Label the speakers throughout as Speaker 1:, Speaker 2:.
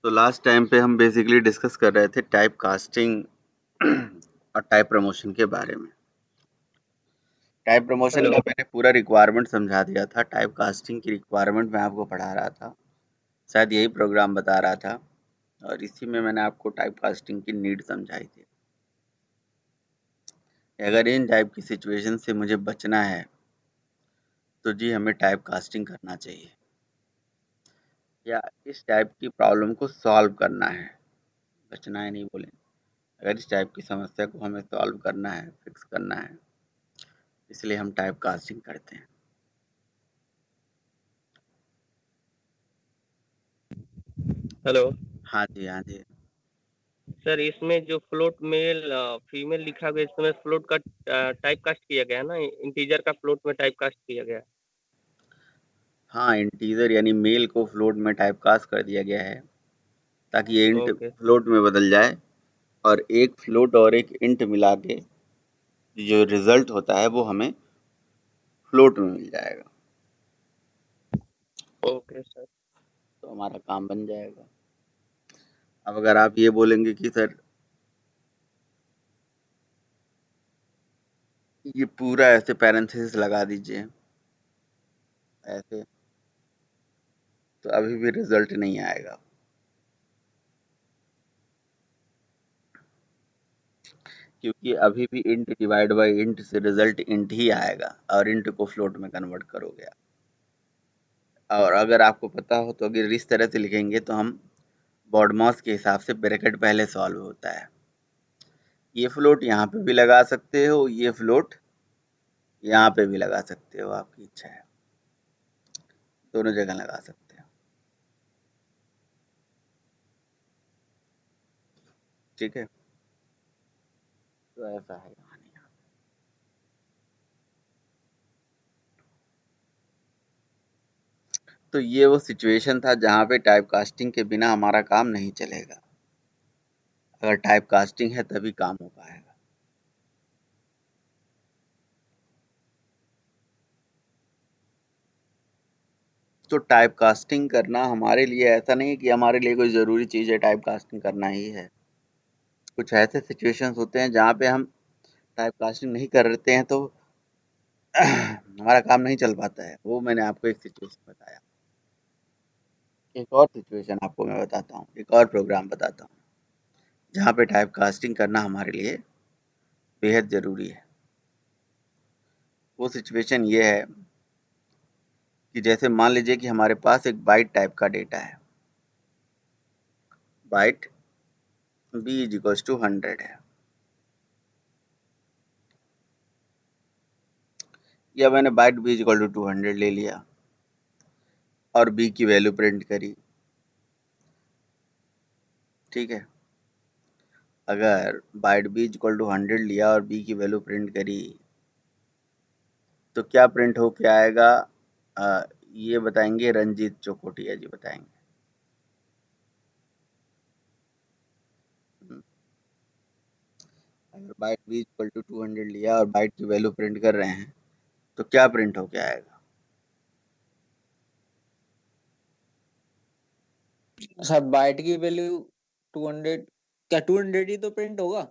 Speaker 1: तो last time पे हम बेसिकली डिस्कस कर रहे थे टाइप कास्टिंग और टाइप प्रमोशन के बारे में। Type promotion
Speaker 2: hello.
Speaker 1: का मैंने पूरा रिक्वायरमेंट समझा दिया था। टाइप कास्टिंग की रिक्वायरमेंट मैं आपको पढ़ा रहा था, शायद यही प्रोग्राम बता रहा था, और इसी में मैंने आपको टाइप कास्टिंग की नीड समझाई थी। अगर इन टाइप की सिचुएशन से मुझे बचना है तो जी हमें टाइप कास्टिंग करना चाहिए, या इस टाइप की प्रॉब्लम को सॉल्व करना है। बचना है नहीं बोलें, अगर इस टाइप की समस्या को हमें सॉल्व करना है, फिक्स करना है, इसलिए हम टाइप कास्टिंग करते हैं।
Speaker 2: हेलो
Speaker 1: हाँ जी, हाँ जी।
Speaker 2: सर, इसमें जो फ्लोट मेल फीमेल लिखा गया, इसमें फ्लोट का टाइप कास्ट किया गया है ना, इंटीजर का फ्लोट में टाइप कास्ट किया गया है।
Speaker 1: हाँ, इंटीजर यानी मेल को फ्लोट में टाइपकास्ट कर दिया गया है ताकि ये इंट
Speaker 2: ओके।
Speaker 1: फ्लोट में बदल जाए, और एक फ्लोट और एक इंट मिला के जो रिजल्ट होता है वो हमें फ्लोट में मिल जाएगा,
Speaker 2: ओके सर।
Speaker 1: तो हमारा काम बन जाएगा। अब अगर आप ये बोलेंगे कि सर ये पूरा ऐसे पैरेंथेसिस लगा दीजिए ऐसे, तो अभी भी रिजल्ट नहीं आएगा, क्योंकि अभी भी इंट डिवाइड बाय इंट से रिजल्ट इंट ही आएगा, और इंट को फ्लोट में कन्वर्ट करोगे। और अगर आपको पता हो तो अगर इस तरह से लिखेंगे तो हम बॉडमॉस के हिसाब से ब्रैकेट पहले सॉल्व होता है। ये फ्लोट यहाँ पे भी लगा सकते हो, ये फ्लोट यहाँ पे भी लगा सकते हो, आपकी इच्छा है, दोनों जगह लगा सकते हो। ठीक है, तो ऐसा है कहानी। तो ये वो सिचुएशन था जहाँ पे टाइप कास्टिंग के बिना हमारा काम नहीं चलेगा। अगर टाइप कास्टिंग है तभी काम हो पाएगा। तो टाइप कास्टिंग करना हमारे लिए ऐसा नहीं है कि हमारे लिए कोई ज़रूरी चीज़ है, टाइप कास्टिंग करना ही है। कुछ ऐसे सिचुएशंस होते हैं जहाँ पे हम टाइप कास्टिंग नहीं करते हैं तो हमारा काम नहीं चल पाता है। वो मैंने आपको एक सिचुएशन बताया। एक और सिचुएशन आपको मैं बताता हूँ, एक और प्रोग्राम बताता हूँ जहाँ पे टाइप कास्टिंग करना हमारे लिए बेहद ज़रूरी है। वो सिचुएशन ये है कि जैसे मान लीजिए कि हमारे पास एक बाइट टाइप का डेटा है। Byte b is equals to 100 है, या मैंने byte b is equal to 200 ले लिया और b की वैल्यू प्रिंट करी। ठीक है, अगर byte b is equal to 100 लिया और b की वैल्यू प्रिंट करी तो क्या प्रिंट हो के आएगा? अ, ये बताएंगे रंजीत चौकोटिया जी बताएंगे। हम्म, अगर बाइट b इक्वल टू 200 लिया और बाइट की वैल्यू प्रिंट कर रहे हैं तो क्या प्रिंट होके आएगा?
Speaker 3: सर बाइट की वैल्यू 200, क्या 200 ही तो प्रिंट होगा?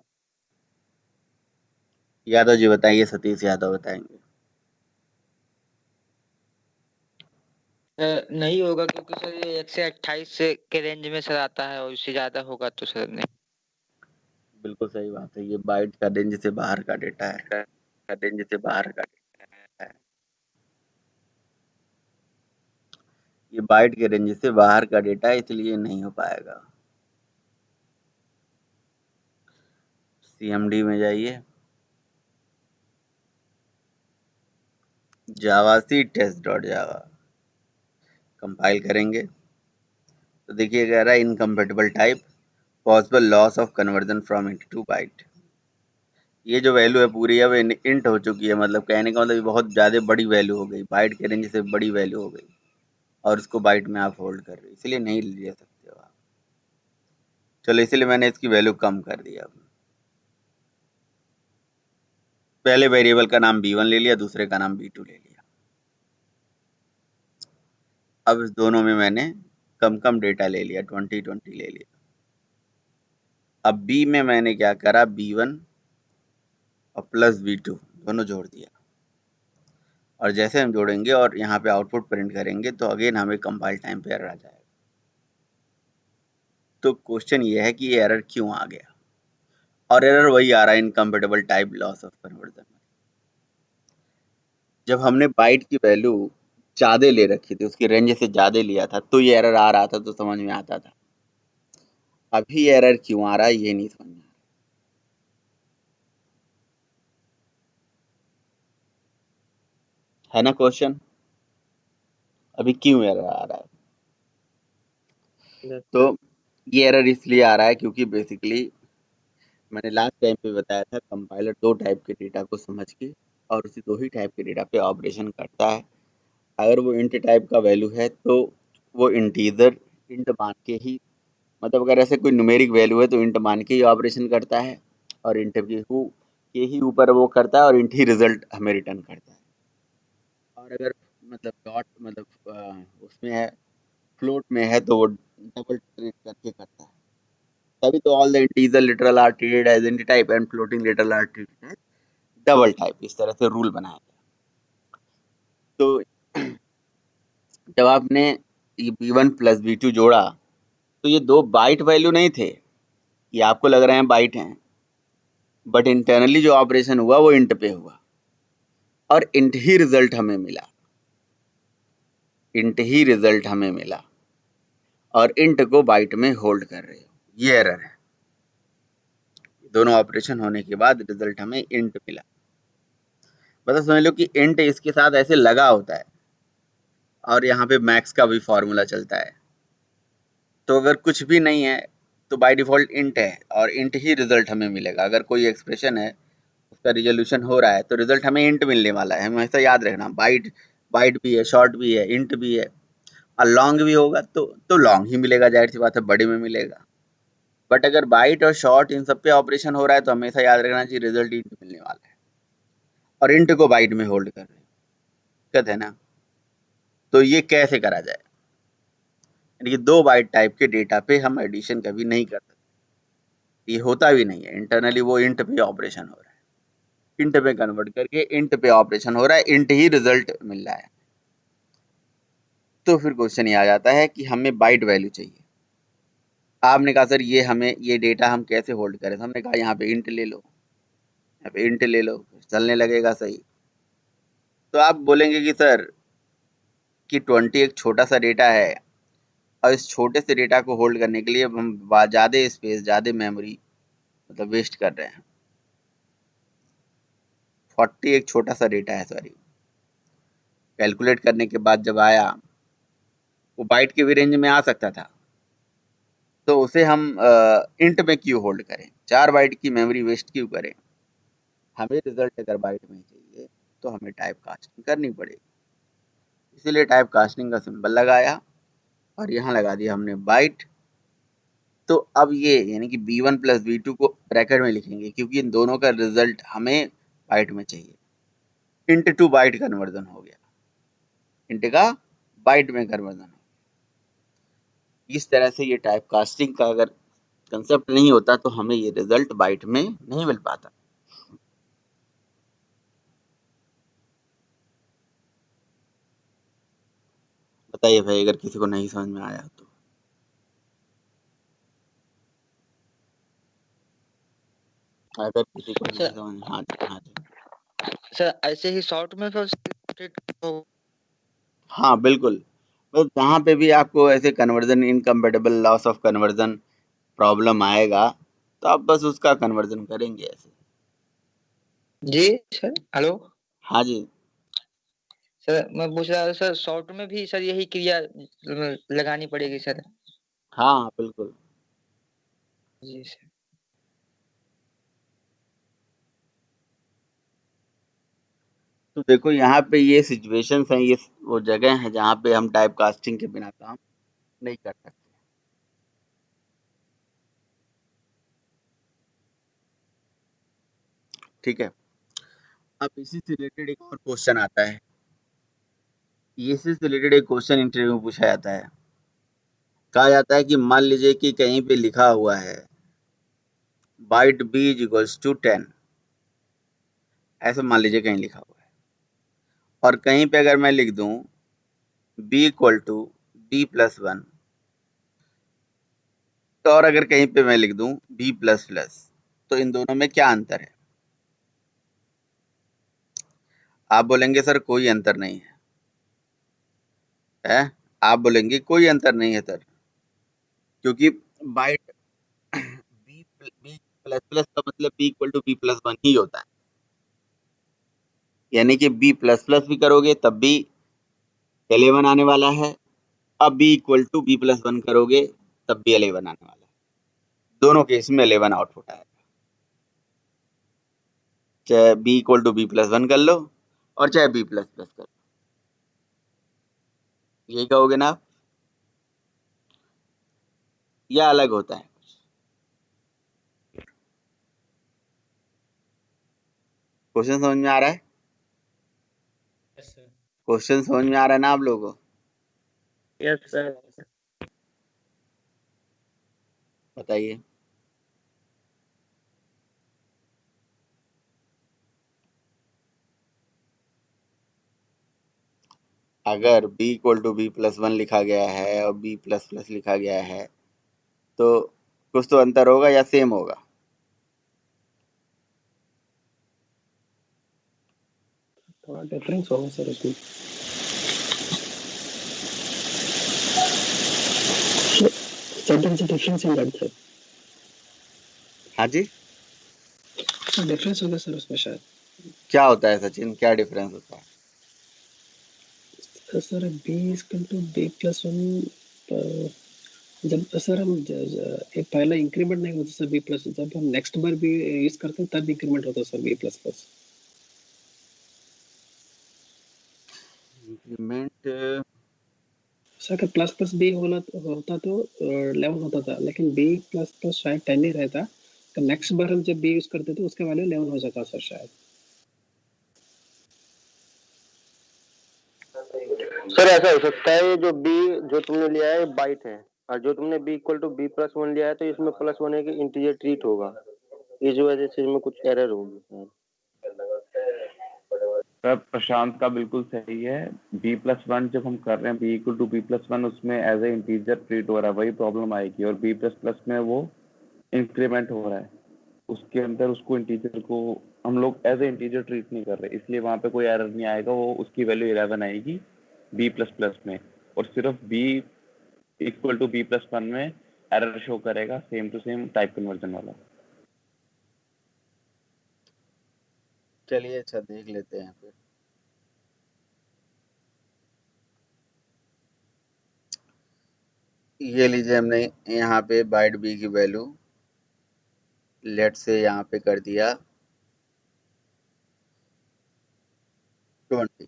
Speaker 1: यादव जी बताइए, सतीश यादव बताएंगे।
Speaker 4: नहीं होगा क्योंकि सर ये 128 के रेंज में सर आता है और इससे ज्यादा होगा तो सर नहीं।
Speaker 1: बिल्कुल सही बात है, ये बाइट का रेंज से बाहर का डेटा है।
Speaker 4: रेंज से बाहर का है।
Speaker 1: ये बाइट के रेंज से बाहर का डेटा है, इसलिए नहीं हो पाएगा। सीएमडी में जाइए, जावा सी टेस्ट डॉट जावा कंपाइल करेंगे तो देखिए कह रहा है incompatible type, possible loss of conversion from int to byte. ये जो वैल्यू है पूरी अब इंट हो चुकी है, मतलब कहने का मतलब ये बहुत ज़्यादा बड़ी वैल्यू हो गई, बाइट के रेंज से बड़ी वैल्यू हो गई, और उसको बाइट में आप होल्ड कर रहे हो, इसलिए नहीं ले सकते हो आप। चलो इसलिए मैंने इसकी वैल्यू कम कर दिया। अब पहले वेरिएबल का नाम b1 ले लिया, दूसरे का नाम b2 ले लिया। अब इस दोनों में मैंने कम डेटा ले लिया, 20 ले लिया। अब बी में मैंने क्या करा, B1 और प्लस B2 दोनों जोड़ दिया, और जैसे हम जोड़ेंगे और यहाँ पे आउटपुट प्रिंट करेंगे तो अगेन हमें कंपाइल टाइम पे एरर आ जाएगा। तो क्वेश्चन ये है कि ये एरर क्यों आ गया, और एरर वही आ रहा है, incompatible type loss of conversion. जब हमने बाइट की वैल्यू ज्यादा ले रखी थी, उसकी रेंज से ज्यादा लिया था, तो ये एरर आ रहा था, तो समझ में आता था। अभी एरर क्यों आ रहा है ये नहीं समझ में आ रहा है ना क्वेश्चन, अभी क्यों एरर आ रहा है।
Speaker 2: यस
Speaker 1: तो
Speaker 2: सर।
Speaker 1: ये एरर इसलिए आ रहा है क्योंकि बेसिकली मैंने लास्ट टाइम पे बताया था, कंपाइलर दो टाइप के डेटा को समझ के और उसी दो ही टाइप के डेटा पे ऑपरेशन करता है। अगर वो इंट टाइप का वैल्यू है तो वो इंटीजर इंट मान के ही, मतलब अगर ऐसे कोई न्यूमेरिक वैल्यू है तो इंट मान के ही ऑपरेशन करता है, और इंट के ही ऊपर वो करता है, और इंट ही रिजल्ट हमें रिटर्न करता है। और अगर मतलब डॉट मतलब उसमें है, फ्लोट में है, तो वो डबल ट्रीट करके करता है। तभी तो all the integer literal are treated as int type and floating literal are treated as double type, इस तरह से रूल बनाया गया। तो जब आपने ये B1 प्लस B2 जोड़ा, तो ये दो बाइट वैल्यू नहीं थे, ये आपको लग रहे हैं बाइट हैं, बट इंटरनली जो ऑपरेशन हुआ वो इंट पे हुआ, और इंट ही रिजल्ट हमें मिला, इंट ही रिजल्ट हमें मिला, और इंट को बाइट में होल्ड कर रहे हो, ये एरर है। दोनों ऑपरेशन होने के बाद रिजल्ट हमें इंट मिला। मतलब समझ लो कि इंट इसके साथ ऐसे लगा होता है, और यहाँ पे मैक्स का भी फॉर्मूला चलता है। तो अगर कुछ भी नहीं है तो बाय डिफॉल्ट इंट है, और इंट ही रिजल्ट हमें मिलेगा। अगर कोई एक्सप्रेशन है, उसका रिजोल्यूशन हो रहा है, तो रिजल्ट हमें इंट मिलने वाला है, हमेशा याद रखना। बाइट बाइट भी है, शॉर्ट भी है, इंट भी है, और लॉन्ग भी होगा तो लॉन्ग ही मिलेगा, जाहिर सी बात है, बड़े में मिलेगा। बट अगर बाइट और शॉर्ट इन सब पे ऑपरेशन हो रहा है, तो हमेशा याद रखना चाहिए रिजल्ट इंट मिलने वाला है, और इंट को बाइट में होल्ड कर रहे हैं, दिक्कत है ना। तो ये कैसे करा जाए, यानी कि दो बाइट टाइप के डेटा पे हम एडिशन कभी नहीं कर सकते, ये होता भी नहीं है। इंटरनली वो इंट पे ऑपरेशन हो रहा है, इंट पे कन्वर्ट करके इंट पे ऑपरेशन हो रहा है, इंट ही रिजल्ट मिल रहा है। तो फिर क्वेश्चन ये आ जाता है कि हमें बाइट वैल्यू चाहिए। आपने कहा सर ये डेटा हम कैसे होल्ड करें, तो हमने कहा यहाँ पे इंट ले लो, यहाँ पे इंट ले लो, चलने लगेगा सही। तो आप बोलेंगे कि सर कि 20 एक छोटा सा डेटा है, और इस छोटे से डेटा को होल्ड करने के लिए हम ज़्यादा स्पेस, ज़्यादा मेमोरी मतलब वेस्ट कर रहे हैं। 40 एक छोटा सा डेटा है, सॉरी, कैलकुलेट करने के बाद जब आया, वो बाइट के भी रेंज में आ सकता था, तो उसे हम इंट में क्यों होल्ड करें, 4 बाइट की मेमोरी वेस्ट क्यों करें। हमें रिजल्ट अगर बाइट में चाहिए तो हमें टाइप कास्टिंग करनी पड़ेगी, इसीलिए टाइप कास्टिंग का सिंबल लगाया, और यहाँ लगा दिया हमने बाइट। तो अब ये यानी कि B1 प्लस B2 को ब्रैकेट में लिखेंगे, क्योंकि इन दोनों का रिजल्ट हमें बाइट में चाहिए। इंट टू बाइट कन्वर्जन हो गया, इंट का बाइट में कन्वर्जन हो गया। इस तरह से ये टाइप कास्टिंग का अगर कंसेप्ट नहीं होता तो हमें ये रिजल्ट बाइट में नहीं मिल पाता। बताइए भाई, अगर किसी को नहीं समझ में आया तो। अगर किसी को नहीं
Speaker 4: सर
Speaker 1: समझ, हाँ हाँ जी,
Speaker 4: सर ऐसे ही शॉर्ट में फिर
Speaker 1: हाँ बिल्कुल। बस जहाँ पे भी आपको ऐसे conversion incompatible loss of conversion problem आएगा, तो आप बस उसका कन्वर्जन करेंगे ऐसे।
Speaker 4: जी सर हेलो
Speaker 1: हाँ जी,
Speaker 4: सर मैं पूछ रहा था सर शॉर्ट में भी सर यही क्रिया लगानी पड़ेगी सर।
Speaker 1: हाँ बिल्कुल।
Speaker 4: जी सर।
Speaker 1: तो देखो यहाँ पे ये सिचुएशंस हैं, ये वो जगह है जहाँ पे हम टाइप कास्टिंग के बिना काम नहीं कर सकते। ठीक है। अब इसी से रिलेटेड एक और क्वेश्चन आता है, इसी से रिलेटेड एक क्वेश्चन इंटरव्यू में पूछा जाता है कहा जाता है कि मान लीजिए कि कहीं पे लिखा हुआ है byte b is equals to 10, ऐसे मान लीजिए कहीं लिखा हुआ है, और कहीं पे अगर मैं लिख दूं b equal to b plus 1, तो और अगर कहीं पे मैं लिख दूं b प्लस प्लस, तो इन दोनों में क्या अंतर है? आप बोलेंगे सर कोई अंतर नहीं है, आप बोलेंगे कोई अंतर नहीं है सर, क्योंकि बाइट बी प्लस प्लस का मतलब b equal to b plus 1 ही होता है, यानी कि बी प्लस प्लस भी करोगे तब भी 11 आने वाला है, अब b equal to b plus 1 करोगे तब भी 11 आने वाला है, दोनों केस में 11 आउटपुट आएगा, चाहे b equal to b plus 1 कर लो और चाहे बी प्लस प्लस कर लो, यही कहोगे ना आप, या अलग होता है? क्वेश्चन समझ में आ रहा है?
Speaker 3: Yes sir.
Speaker 1: क्वेश्चन समझ में आ रहा है ना आप लोगों को?
Speaker 2: Yes sir.
Speaker 1: बताइए। अगर b equal to b plus 1 लिखा गया है और b प्लस प्लस लिखा गया है, तो कुछ तो अंतर होगा या सेम होगा?
Speaker 5: थोड़ा डिफरेंस होगा सर उसमें। So there is a difference in that sir.
Speaker 1: हाँ जी,
Speaker 5: So difference होगा सर उसमें शायद।
Speaker 1: क्या होता है सचिन, क्या डिफरेंस होता है?
Speaker 5: Sir b equal to b plus 1, जब सर हम एक पहला इंक्रीमेंट नहीं होता सर b प्लस, जब हम नेक्स्ट बार भी यूज करते हैं तब इंक्रीमेंट होता है sir b plus plus.
Speaker 1: Increment
Speaker 5: sir अगर प्लस प्लस b होता तो 11 होता था, लेकिन b प्लस प्लस शायद 10 ही रहता, तो नेक्स्ट बार हम जब b यूज करते तो उसका वैल्यू 11 हो जाता सर शायद।
Speaker 6: सर ऐसा हो सकता है जो बी जो तुमने लिया है बाइट है, और जो तुमने b equal to b plus 1 लिया है तो इसमें प्लस 1 है कि इंटीजर ट्रीट होगा, इस वजह से इसमें कुछ एरर होगी सर।
Speaker 7: सर प्रशांत का बिल्कुल सही है, b प्लस 1 जब हम कर रहे हैं b equal to b plus 1 उसमें एज ए इंटीजर ट्रीट हो रहा है, वही प्रॉब्लम आएगी, और b प्लस प्लस में वो इंक्रीमेंट हो रहा है, उसके अंदर उसको इंटीजर को हम लोग एज ए इंटीजर ट्रीट नहीं कर रहे, इसलिए वहाँ पे कोई एरर नहीं आएगा, वो उसकी वैल्यू 11 आएगी b प्लस प्लस में, और सिर्फ b equal to b plus 1 में एरर शो करेगा same to same type conversion वाला।
Speaker 1: चलिए अच्छा देख लेते हैं फिर। ये लीजिए हमने यहाँ पे बाइट b की वैल्यू लेट से यहाँ पे कर दिया 20,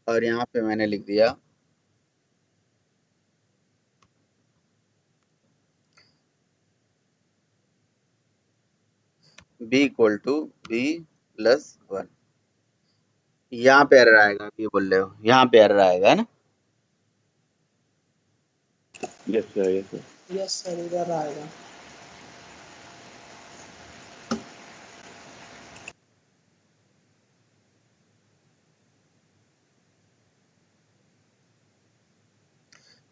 Speaker 1: और यहाँ पे मैंने लिख दिया b equal to b plus 1। यहाँ पे एरर आएगा, आप ये बोल रहे हो, यहाँ पे एरर आएगा है ना?
Speaker 7: Yes sir, yes sir.
Speaker 5: Yes sir, इधर आएगा।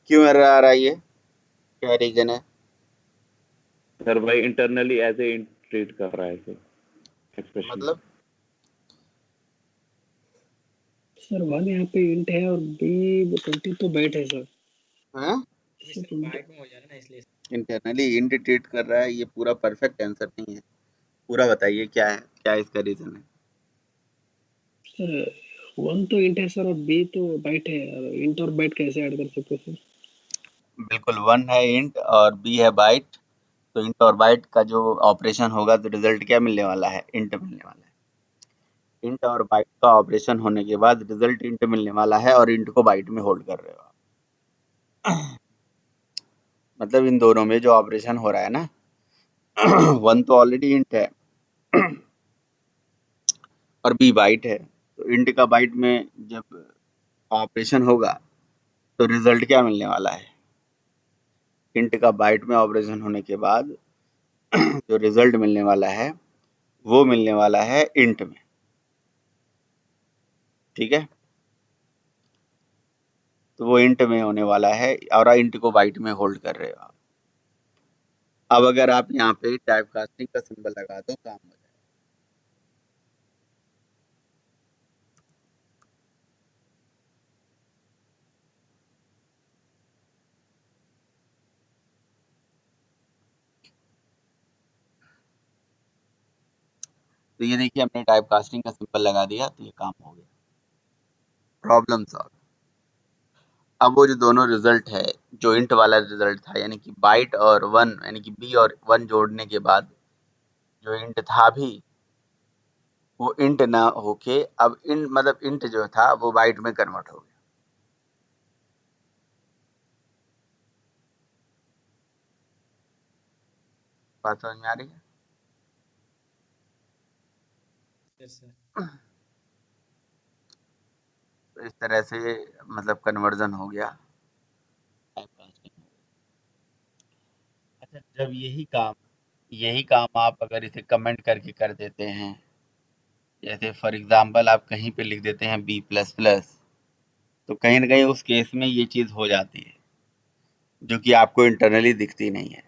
Speaker 1: क्यों एरर आ रहा है, ये क्या रीजन है?
Speaker 7: सर भाई इंटरनली एज ए ट्रीट कर रहा है सर एक्सप्रेशन।
Speaker 1: मतलब
Speaker 5: सर 1 यहाँ पे इंट है और b 20 तो बैट है सर।
Speaker 1: हाँ,
Speaker 3: बाइट में हो जा रहा है ना इसलिए।
Speaker 1: इंटरनली इंट ट्रीट कर रहा है, ये पूरा परफेक्ट आंसर नहीं है, पूरा बताइए क्या है, क्या इसका रीजन है?
Speaker 5: सर 1 तो इंट है सर और b तो बाइट है, इंट और बाइट कैसे ऐड कर सकते हैं सर?
Speaker 1: बिल्कुल, 1 है इंट और b है बाइट, तो इंट और बाइट का जो ऑपरेशन होगा तो रिजल्ट क्या मिलने वाला है? इंट मिलने वाला है। इंट और बाइट का ऑपरेशन होने के बाद रिजल्ट इंट मिलने वाला है, और इंट को बाइट में होल्ड कर रहे हो आप। मतलब इन दोनों में जो ऑपरेशन हो रहा है ना, 1 तो ऑलरेडी इंट है और b बाइट है, तो इंट का बाइट में जब ऑपरेशन होगा तो रिजल्ट क्या मिलने वाला है? इंट का बाइट में ऑपरेशन होने के बाद जो रिजल्ट मिलने वाला है वो मिलने वाला है इंट में। ठीक है, तो वो इंट में होने वाला है और इंट को बाइट में होल्ड कर रहे हो आप। अब अगर आप यहाँ पे टाइप कास्टिंग का सिंबल लगा दो, काम हो जाएगा। तो ये देखिए हमने टाइप कास्टिंग का सिंबल लगा दिया, तो ये काम हो गया, प्रॉब्लम सॉल्व। अब वो जो दोनों रिजल्ट है, जो इंट वाला रिजल्ट था यानी कि बाइट और 1 यानी कि बी और 1 जोड़ने के बाद जो इंट था भी, वो इंट ना होके अब इंट मतलब इंट जो था वो बाइट में कन्वर्ट हो गया। बात समझ में आ रही है?
Speaker 5: Yes sir.
Speaker 1: तो इस तरह से मतलब कन्वर्जन हो गया, टाइप कास्टिंग हो गया। अच्छा, जब यही काम आप अगर इसे कमेंट करके कर देते हैं, जैसे फॉर एग्जांपल आप कहीं पे लिख देते हैं बी प्लस प्लस, तो कहीं ना कहीं उस केस में ये चीज हो जाती है जो कि आपको इंटरनली दिखती नहीं है।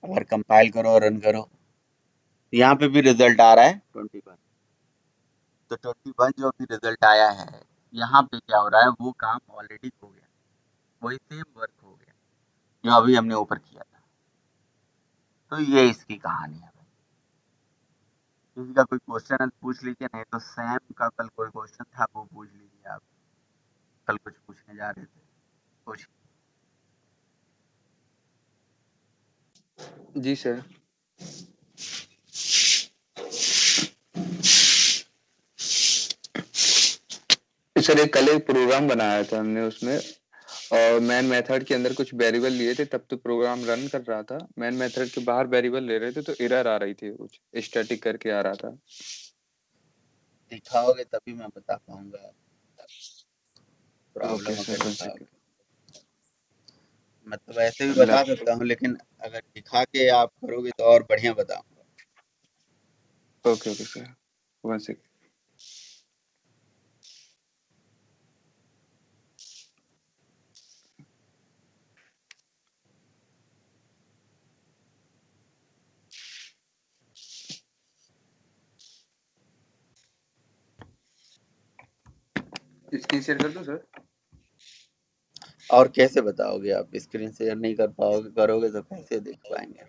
Speaker 1: अगर कंपाइल करो और रन करो, तो यहाँ पे भी रिजल्ट आ रहा है 21। तो 21 जो भी रिजल्ट आया है, यहाँ पे क्या हो रहा है, वो काम ऑलरेडी हो गया, वही सेम वर्क हो गया जो अभी हमने ऊपर किया था। तो ये इसकी कहानी है भाई। किसी का कोई क्वेश्चन है तो पूछ लीजिए, नहीं तो सैम का कल कोई क्वेश्चन था वो पूछ लीजिए। आप कल कुछ पूछने जा रहे थे, कुछ।
Speaker 7: जी सर। सर एक कल एक प्रोग्राम बनाया था हमने उसमें, और मेन मेथड के अंदर कुछ वेरिएबल लिए थे, तब तो प्रोग्राम रन कर रहा था। मेन मेथड के बाहर वेरिएबल ले रहे थे तो एरर आ रही थी, कुछ स्टैटिक करके आ रहा था।
Speaker 1: दिखाओगे तभी मैं बता पाऊंगा,
Speaker 7: ओके
Speaker 1: प्रॉब्लम
Speaker 7: सर,
Speaker 1: अगर
Speaker 7: वन सेकंड।
Speaker 1: दिखाओगे। मतलब ऐसे भी बता सकता हूँ, लेकिन अगर दिखा के आप करोगे तो और बढ़िया बताऊंगा।
Speaker 7: Okay okay sir, one second. Screen share कर दो सर।
Speaker 1: और कैसे बताओगे आप? स्क्रीन शेयर नहीं कर पाओगे, करोगे तो कैसे देख पाएंगे?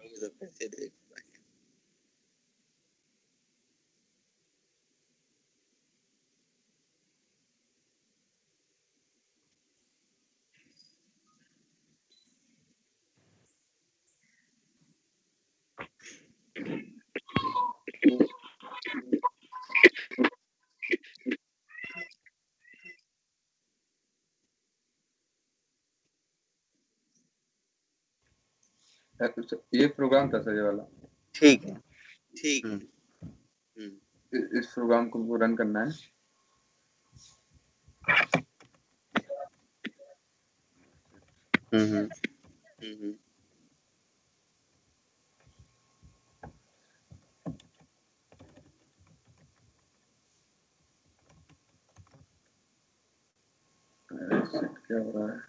Speaker 7: ये प्रोग्राम था सर, ये वाला।
Speaker 1: ठीक है।
Speaker 7: इस प्रोग्राम को रन करना है।
Speaker 1: हम्म।
Speaker 7: क्या हो रहा है?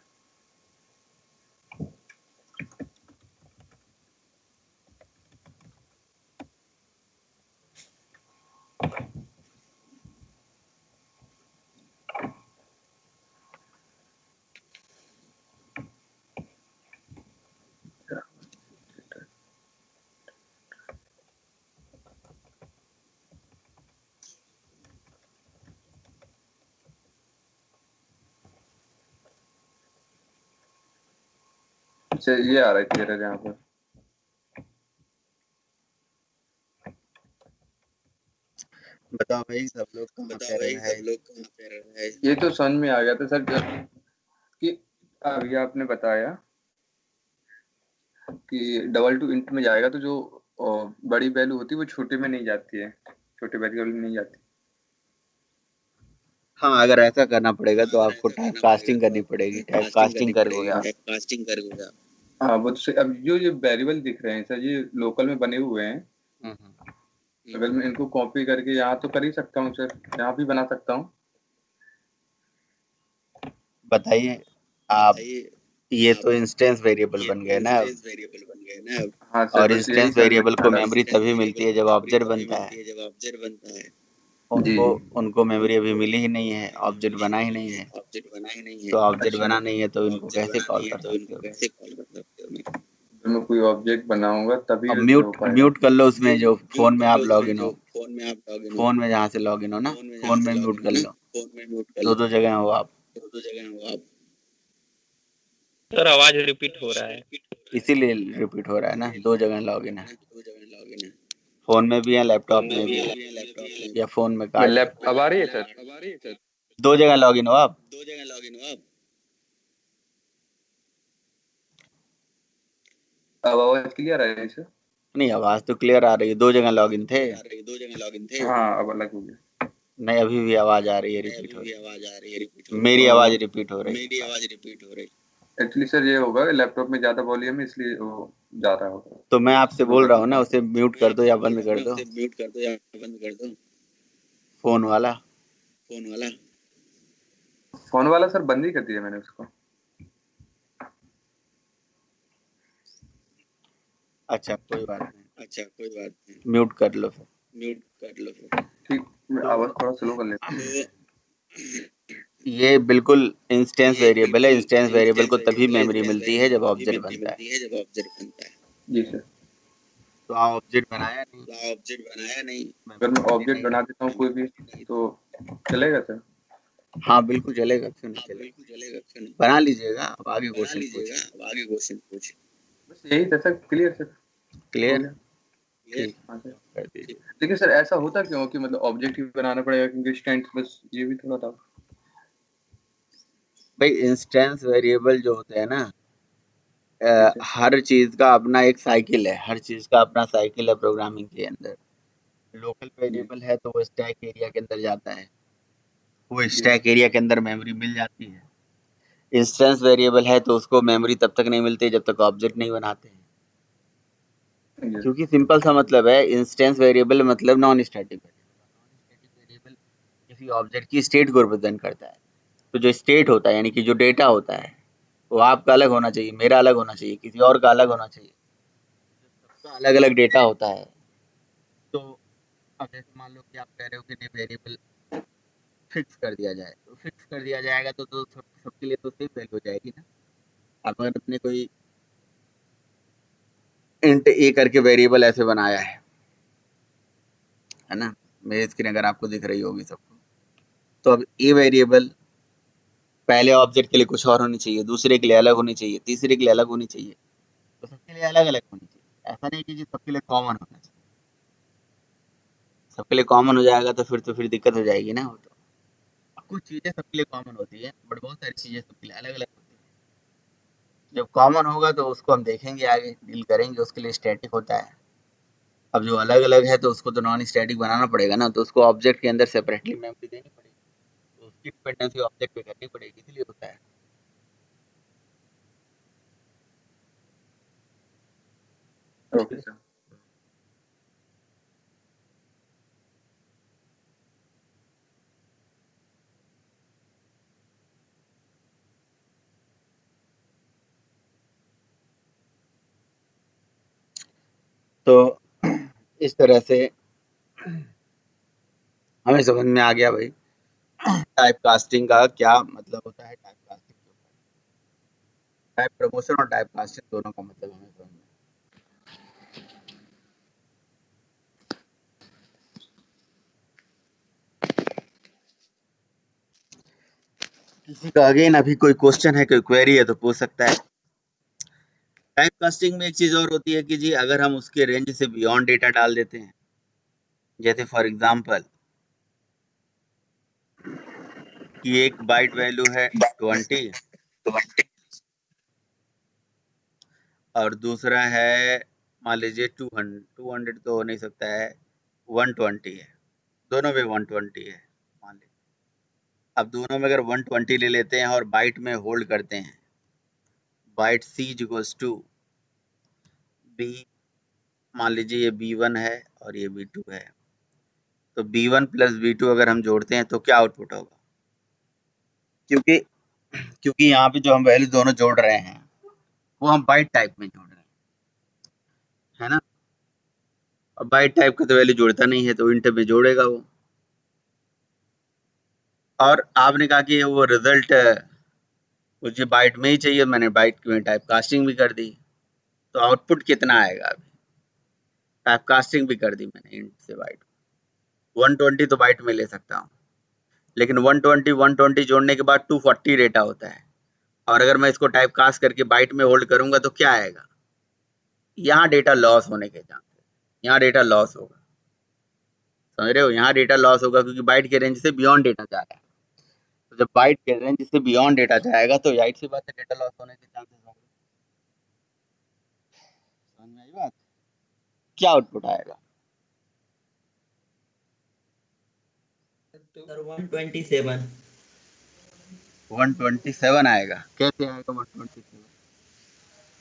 Speaker 7: अच्छा, ये आ रहा है एरर यहाँ पर।
Speaker 1: बताओ भाई, सब लोग कहाँ पे एरर है?
Speaker 7: ये तो समझ में आ गया था सर, कि अभी आपने बताया कि डबल टू इंट में जाएगा तो जो बड़ी वैल्यू होती है वो छोटे में नहीं जाती है, छोटे वैल्यू में नहीं जाती।
Speaker 1: हाँ, अगर ऐसा करना पड़ेगा तो आपको टाइप कास्टिंग करनी पड़ेगी। टाइप कास्टिंग करोगे आप।
Speaker 8: हाँ वो तो अब जो ये वेरिएबल दिख रहे हैं सर, ये लोकल में बने हुए हैं। अगर मैं इनको कॉपी करके यहाँ तो कर ही सकता हूँ सर, यहाँ भी बना सकता हूँ।
Speaker 1: बताइए आप, ये तो इंस्टेंस वेरिएबल बन गए ना अब।
Speaker 8: हाँ सर,
Speaker 1: और
Speaker 8: बस यही
Speaker 1: इंस्टेंस वेरिएबल को
Speaker 8: समझ
Speaker 1: मेमोरी तभी मिलती है जब ऑब्जेक्ट बनता है।
Speaker 8: जी
Speaker 1: उनको
Speaker 8: जी।
Speaker 1: उनको मेमोरी अभी मिली ही नहीं है, ऑब्जेक्ट बना ही नहीं है। तो ऑब्जेक्ट
Speaker 8: अच्छा,
Speaker 1: बना नहीं है तो इनको कैसे कॉल कर सकते हो?
Speaker 8: जब मैं कोई ऑब्जेक्ट बनाऊंगा तभी
Speaker 1: अब
Speaker 8: वैसे हो
Speaker 1: म्यूट
Speaker 8: पाएगा।
Speaker 1: म्यूट कर लो उसमें जो फोन में आप लॉगिन हो। फोन में जहाँ से लॉगिन हो ना, फोन में म्यूट कर लो। दो जगह हो आप।
Speaker 2: सर आवाज रिपीट हो रहा है।
Speaker 1: इसीलिए रिपीट हो रहा है ना, दो जगह लॉगिन है। फोन में भी है, लैपटॉप में भी है, या फोन में काट लो।
Speaker 8: अब आ रही है सर?
Speaker 1: दो जगह लॉगिन हो आप।
Speaker 8: अब आवाज क्लियर आ रही है सर?
Speaker 1: नहीं, आवाज तो क्लियर आ रही है। दो जगह लॉगिन थे।
Speaker 8: हाँ अब अलग हो गया।
Speaker 1: नहीं, अभी भी आवाज आ रही है, रिपीट हो रही है। मेरी आवाज रिपीट हो रही है।
Speaker 8: एक्चुअली सर ये होगा, लैपटॉप में ज्यादा वॉल्यूम है इसलिए वो जा रहा होगा।
Speaker 1: तो मैं आपसे बोल रहा हूँ ना, उसे म्यूट कर दो या बंद कर दो। फोन वाला।
Speaker 8: फोन वाला सर बंद ही कर दिया मैंने उसको।
Speaker 1: अच्छा, कोई बात नहीं। म्यूट कर लो फिर।
Speaker 8: ठीक, मैं आवाज थोड़ा स्लो कर लेता हूँ।
Speaker 1: ये बिल्कुल इंस्टेंस वेरिएबल है। इंस्टेंस वेरिएबल को तभी मेमोरी मिलती है जब ऑब्जेक्ट बनता है।
Speaker 8: जी सर।
Speaker 1: तो ऑब्जेक्ट बनाया नहीं।
Speaker 8: अगर मैं ऑब्जेक्ट बना देता हूँ कोई भी तो चलेगा सर?
Speaker 1: हाँ बिल्कुल चलेगा, क्यों नहीं चलेगा। बना लीजिएगा, अब आगे क्वेश्चन पूछिए।
Speaker 8: बस यही था सर, क्लियर सर? हो
Speaker 1: क्लियर।
Speaker 8: गया।
Speaker 1: ठीक,
Speaker 8: हाँ सर।
Speaker 1: कर दीजिए।
Speaker 8: लेकिन सर ऐसा होता क्यों कि मतलब ऑब्जेक्ट ही बनाना पड़ेगा, क्योंकि स्टैंड, बस ये भी थोड़ा था।
Speaker 1: भाई इंस्टेंस वेरिएबल जो होते हैं ना,
Speaker 8: जी सर।
Speaker 1: हर चीज का अपना एक साइकिल है। हर चीज का अपना साइकिल है प्रोग्रामिंग के अंदर। लोकल
Speaker 8: जी
Speaker 1: वेरिएबल है तो वो स्टैक एरिया के अंदर जाता है, वो
Speaker 8: जी
Speaker 1: स्टैक एरिया के अंदर मेमोरी मिल जाती है। इंस्टेंस वेरिएबल है तो उसको मेमोरी तब तक नहीं मिलती जब तक ऑब्जेक्ट नहीं बनाते हैं।
Speaker 8: जी
Speaker 1: क्योंकि सिंपल सा मतलब है, इंस्टेंस वेरिएबल मतलब नॉन स्टैटिक वेरिएबल किसी ऑब्जेक्ट की स्टेट को रिप्रेजेंट करता है। तो जो स्टेट होता है यानी कि जो डेटा होता है, वो आपका अलग होना चाहिए, मेरा अलग होना चाहिए, किसी और का अलग होना चाहिए। सबका अलग अलग डेटा होता है। तो अब जैसे मान लो कि आप कह रहे हो कि नहीं, वेरिएबल फिक्स कर दिया जाए, तो फिक्स कर दिया जाएगा तो सबके लिए तो सेम वैल्यू हो जाएगी ना। अब अगर अपने कोई इंट ए करके वेरिएबल ऐसे बनाया है ना, मेरी स्क्रीन अगर आपको दिख रही होगी सबको, तो अब ए वेरिएबल पहले ऑब्जेक्ट के लिए कुछ और होनी चाहिए, दूसरे के लिए अलग होनी चाहिए, तीसरे के लिए अलग होनी चाहिए। तो सबके लिए अलग अलग होनी चाहिए। ऐसा नहीं कि जी सबके लिए कॉमन होना चाहिए। सबके लिए कॉमन हो जाएगा तो फिर दिक्कत हो जाएगी ना। वो तो कुछ चीजें सबके लिए कॉमन होती है, बट बहुत सारी चीजें सबके लिए अलग अलग होती है। जब कॉमन होगा तो उसको हम देखेंगे, आगे डील करेंगे, उसके लिए स्टैटिक होता है। अब जो अलग अलग है तो उसको तो नॉन स्टैटिक बनाना पड़ेगा ना, तो उसको ऑब्जेक्ट के अंदर सेपरेटली मेमोरी देनी पड़ेगी, तो उसकी डिपेंडेंसी ऑब्जेक्ट पे करनी पड़ेगी, इसलिए होता है।
Speaker 8: Okay sir.
Speaker 1: तो इस तरह से हमें समझ में आ गया भाई टाइप कास्टिंग का क्या मतलब होता है। टाइप कास्टिंग के ऊपर टाइप प्रमोशन और टाइप कास्टिंग दोनों का मतलब हमें समझ में। किसी का अगेन अभी कोई क्वेश्चन है, कोई क्वेरी है तो पूछ सकता है। टाइप कास्टिंग में एक चीज और होती है कि जी अगर हम उसके रेंज से बियॉन्ड डेटा डाल देते हैं, जैसे फॉर एग्जांपल कि एक बाइट वैल्यू है 20 और दूसरा है मान लीजिए 200 तो हो नहीं सकता है, 120 है, दोनों में 120 है मान लीजिए। अब दोनों में अगर 120 ले लेते हैं और बाइट में होल्ड करते हैं, byte C equals to B, मान लीजिए ये B1 है और ये B2 है, तो B1 प्लस B2 अगर हम जोड़ते हैं तो क्या आउटपुट होगा? क्योंकि यहाँ पे जो हम वैल्यू दोनों जोड़ रहे हैं वो हम बाइट टाइप में जोड़ रहे हैं, है ना। अब बाइट टाइप का तो वैल्यू जोड़ता नहीं है, तो इंट में जोड़ेगा वो। और आपने कहा कि वो रिजल्ट मुझे बाइट में ही चाहिए, मैंने बाइट में टाइप कास्टिंग भी कर दी, तो आउटपुट कितना आएगा? अभी टाइप कास्टिंग भी कर दी मैंने इंट से बाइट, 120 तो बाइट में ले सकता हूँ, लेकिन 120 जोड़ने के बाद 240 डेटा होता है, और अगर मैं इसको टाइप कास्ट करके बाइट में होल्ड करूंगा तो क्या आएगा? यहाँ डेटा लॉस होने के चांस, यहाँ डेटा लॉस होगा, समझ रहे हो, यहाँ डेटा लॉस होगा क्योंकि बाइट के रेंज से बियॉन्ड डेटा जा रहा है। तो जब बाइट के रेंज से बियॉन्ड डेटा जाएगा तो जाहिर सी बात है डेटा लॉस होने के चांसेस होंगे। समझ में आई बात? क्या आउटपुट आएगा?
Speaker 3: सर 127।
Speaker 1: 127 आएगा। कैसे आएगा 127?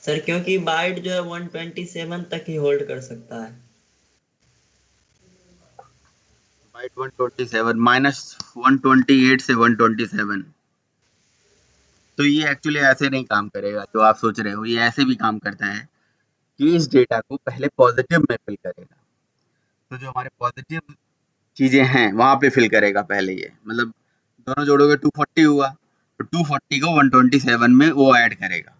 Speaker 3: सर क्योंकि बाइट जो है 127 तक ही होल्ड कर सकता है।
Speaker 1: बाइट 127 माइनस 128 से 127, तो ये एक्चुअली ऐसे नहीं काम करेगा जो आप सोच रहे हो, ये ऐसे भी काम करता है कि इस डेटा को पहले पॉजिटिव में फिल करेगा, तो जो हमारे पॉजिटिव चीजें हैं वहां पे फिल करेगा पहले ये, मतलब दोनों जोड़ोगे 240 हुआ, तो 240 को 127 में वो ऐड करेगा,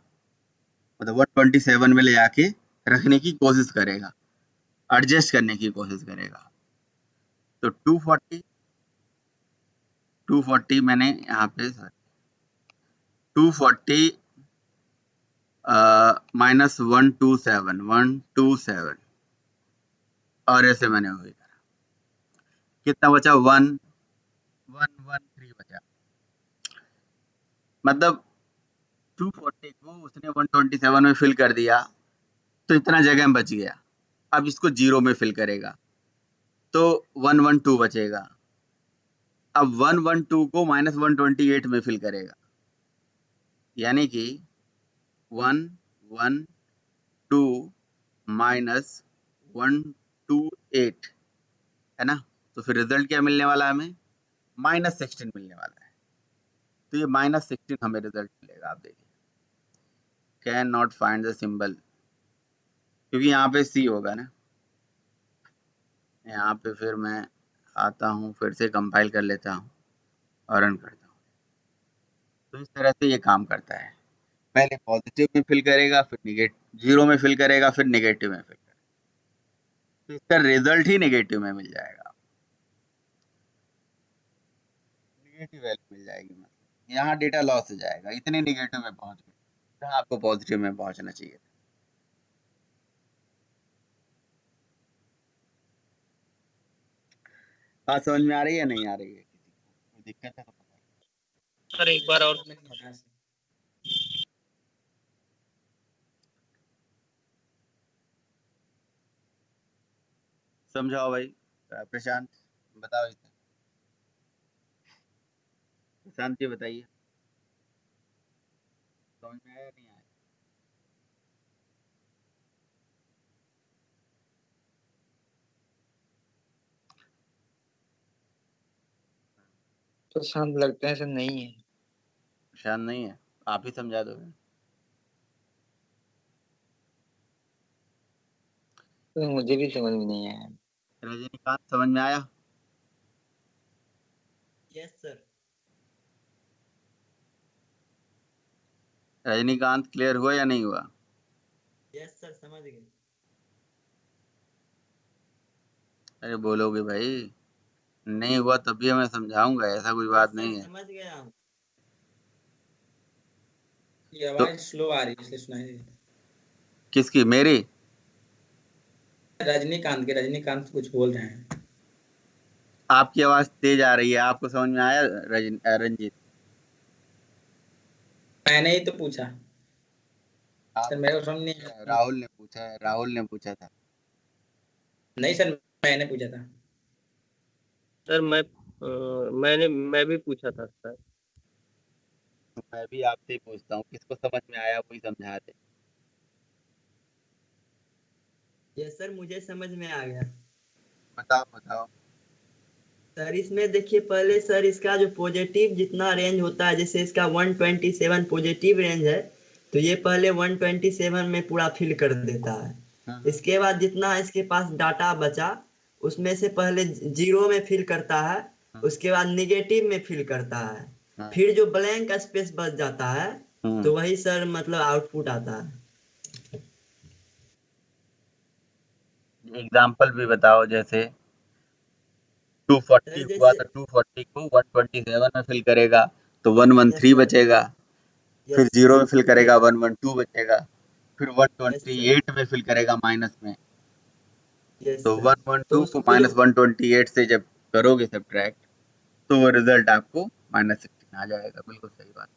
Speaker 1: मतलब 127 में ले जाके रखने की कोशिश करेगा, एडजस्ट करने की कोशिश करेगा। तो 240 मैंने यहाँ पे 240 माइनस 127 और ऐसे मैंने वही करा, कितना बचा? 1113 बचा, मतलब 240 को उसने 127 में फिल कर दिया तो इतना जगह बच गया। अब इसको 0 में फिल करेगा तो 112 बचेगा। अब 112 को माइनस 128 में फिल करेगा, यानी कि 112 माइनस 128 है ना, तो फिर रिजल्ट क्या मिलने वाला है हमें? -16 मिलने वाला है। तो ये -16 हमें रिजल्ट मिलेगा। आप देखिए, can not find the symbol, क्योंकि यहाँ पे C होगा ना। यहाँ पे फिर मैं आता हूँ, फिर से कंपाइल कर लेता हूँ और रन करता हूँ। तो इस तरह से ये काम करता है, पहले पॉजिटिव में फिल करेगा, फिर नेगेटिव 0 में फिल करेगा, फिर नेगेटिव में फिल करेगा, तो इसका रिजल्ट ही नेगेटिव में मिल जाएगा, नेगेटिव वैल्यू मिल जाएगी, मतलब यहाँ डेटा लॉस हो जाएगा, इतने नेगेटिव में पहुंच गए जहाँ आपको पॉजिटिव में पहुंचना चाहिए था। बात समझ में आ रही है नहीं आ रही है? किसी को कोई दिक्कत है तो बताइए।
Speaker 2: सर एक बार और
Speaker 1: समझाओ भाई। प्रशांत बताओ इसे। प्रशांत जी बताइए, समझ में आया नहीं आया?
Speaker 4: तो शांत लगता है सर, नहीं है।
Speaker 1: प्रशांत नहीं है, आप ही समझा दो।
Speaker 4: तो मुझे भी समझ में नहीं आया।
Speaker 1: रजनीकांत समझ में आया?
Speaker 3: Yes sir.
Speaker 1: रजनीकांत क्लियर हुआ या नहीं हुआ?
Speaker 3: यस सर, समझ गए।
Speaker 1: अरे बोलोगे भाई, नहीं हुआ तभी मैं समझाऊंगा, ऐसा कोई बात नहीं है।
Speaker 3: समझ गया हूँ।
Speaker 9: ये आवाज स्लो आ रही है, इसलिए सुनाई नहीं देता।
Speaker 1: किसकी? मेरी?
Speaker 9: रजनीकांत कुछ बोल रहे हैं।
Speaker 1: आपकी आवाज तेज आ रही है, आपको समझ में आया रंजीत?
Speaker 9: मैंने ही तो पूछा
Speaker 1: आप
Speaker 9: सर, मेरे को समझ नहीं आया।
Speaker 1: राहुल ने पूछा था।
Speaker 9: नहीं सर, मैंने पूछा था।
Speaker 2: सर मैं मैं भी पूछा था सर।
Speaker 1: मैं भी आपसे ही पूछता हूँ, किसको समझ में आया कोई समझा दे।
Speaker 10: यस सर, मुझे समझ में आ गया।
Speaker 1: बताओ बताओ।
Speaker 10: सर इसमें देखिए, पहले सर इसका जो पॉजिटिव जितना रेंज होता है, जैसे इसका 127 पॉजिटिव रेंज है, तो ये पहले 127 में पूरा फिल कर देता है। इसके बाद जितना इसके पास डाटा बचा, उसमें से पहले जीरो में फिल करता है, उसके बाद निगेटिव में फिल करता है,
Speaker 1: हाँ।
Speaker 10: फिर जो ब्लैंक स्पेस बच जाता है, तो वही सर मतलब आउटपुट आता है।
Speaker 1: एग्जाम्पल भी बताओ, जैसे 240
Speaker 10: सर
Speaker 1: हुआ
Speaker 10: जैसे
Speaker 1: तो 240 को 127 में फिल करेगा तो 113
Speaker 10: यस सर,
Speaker 1: बचेगा, फिर
Speaker 10: यस
Speaker 1: जीरो में फिल करेगा 112 बचेगा, फिर
Speaker 10: यस सर,
Speaker 1: 128 में फिल करेगा माइनस में,
Speaker 10: यस
Speaker 1: तो
Speaker 10: सर। तो
Speaker 1: 112 को
Speaker 10: उसको जो
Speaker 1: माइनस 128 से जब करोगे सब्ट्रैक्ट, तो वो रिजल्ट आपको -16 आ जाएगा। बिल्कुल सही बात है।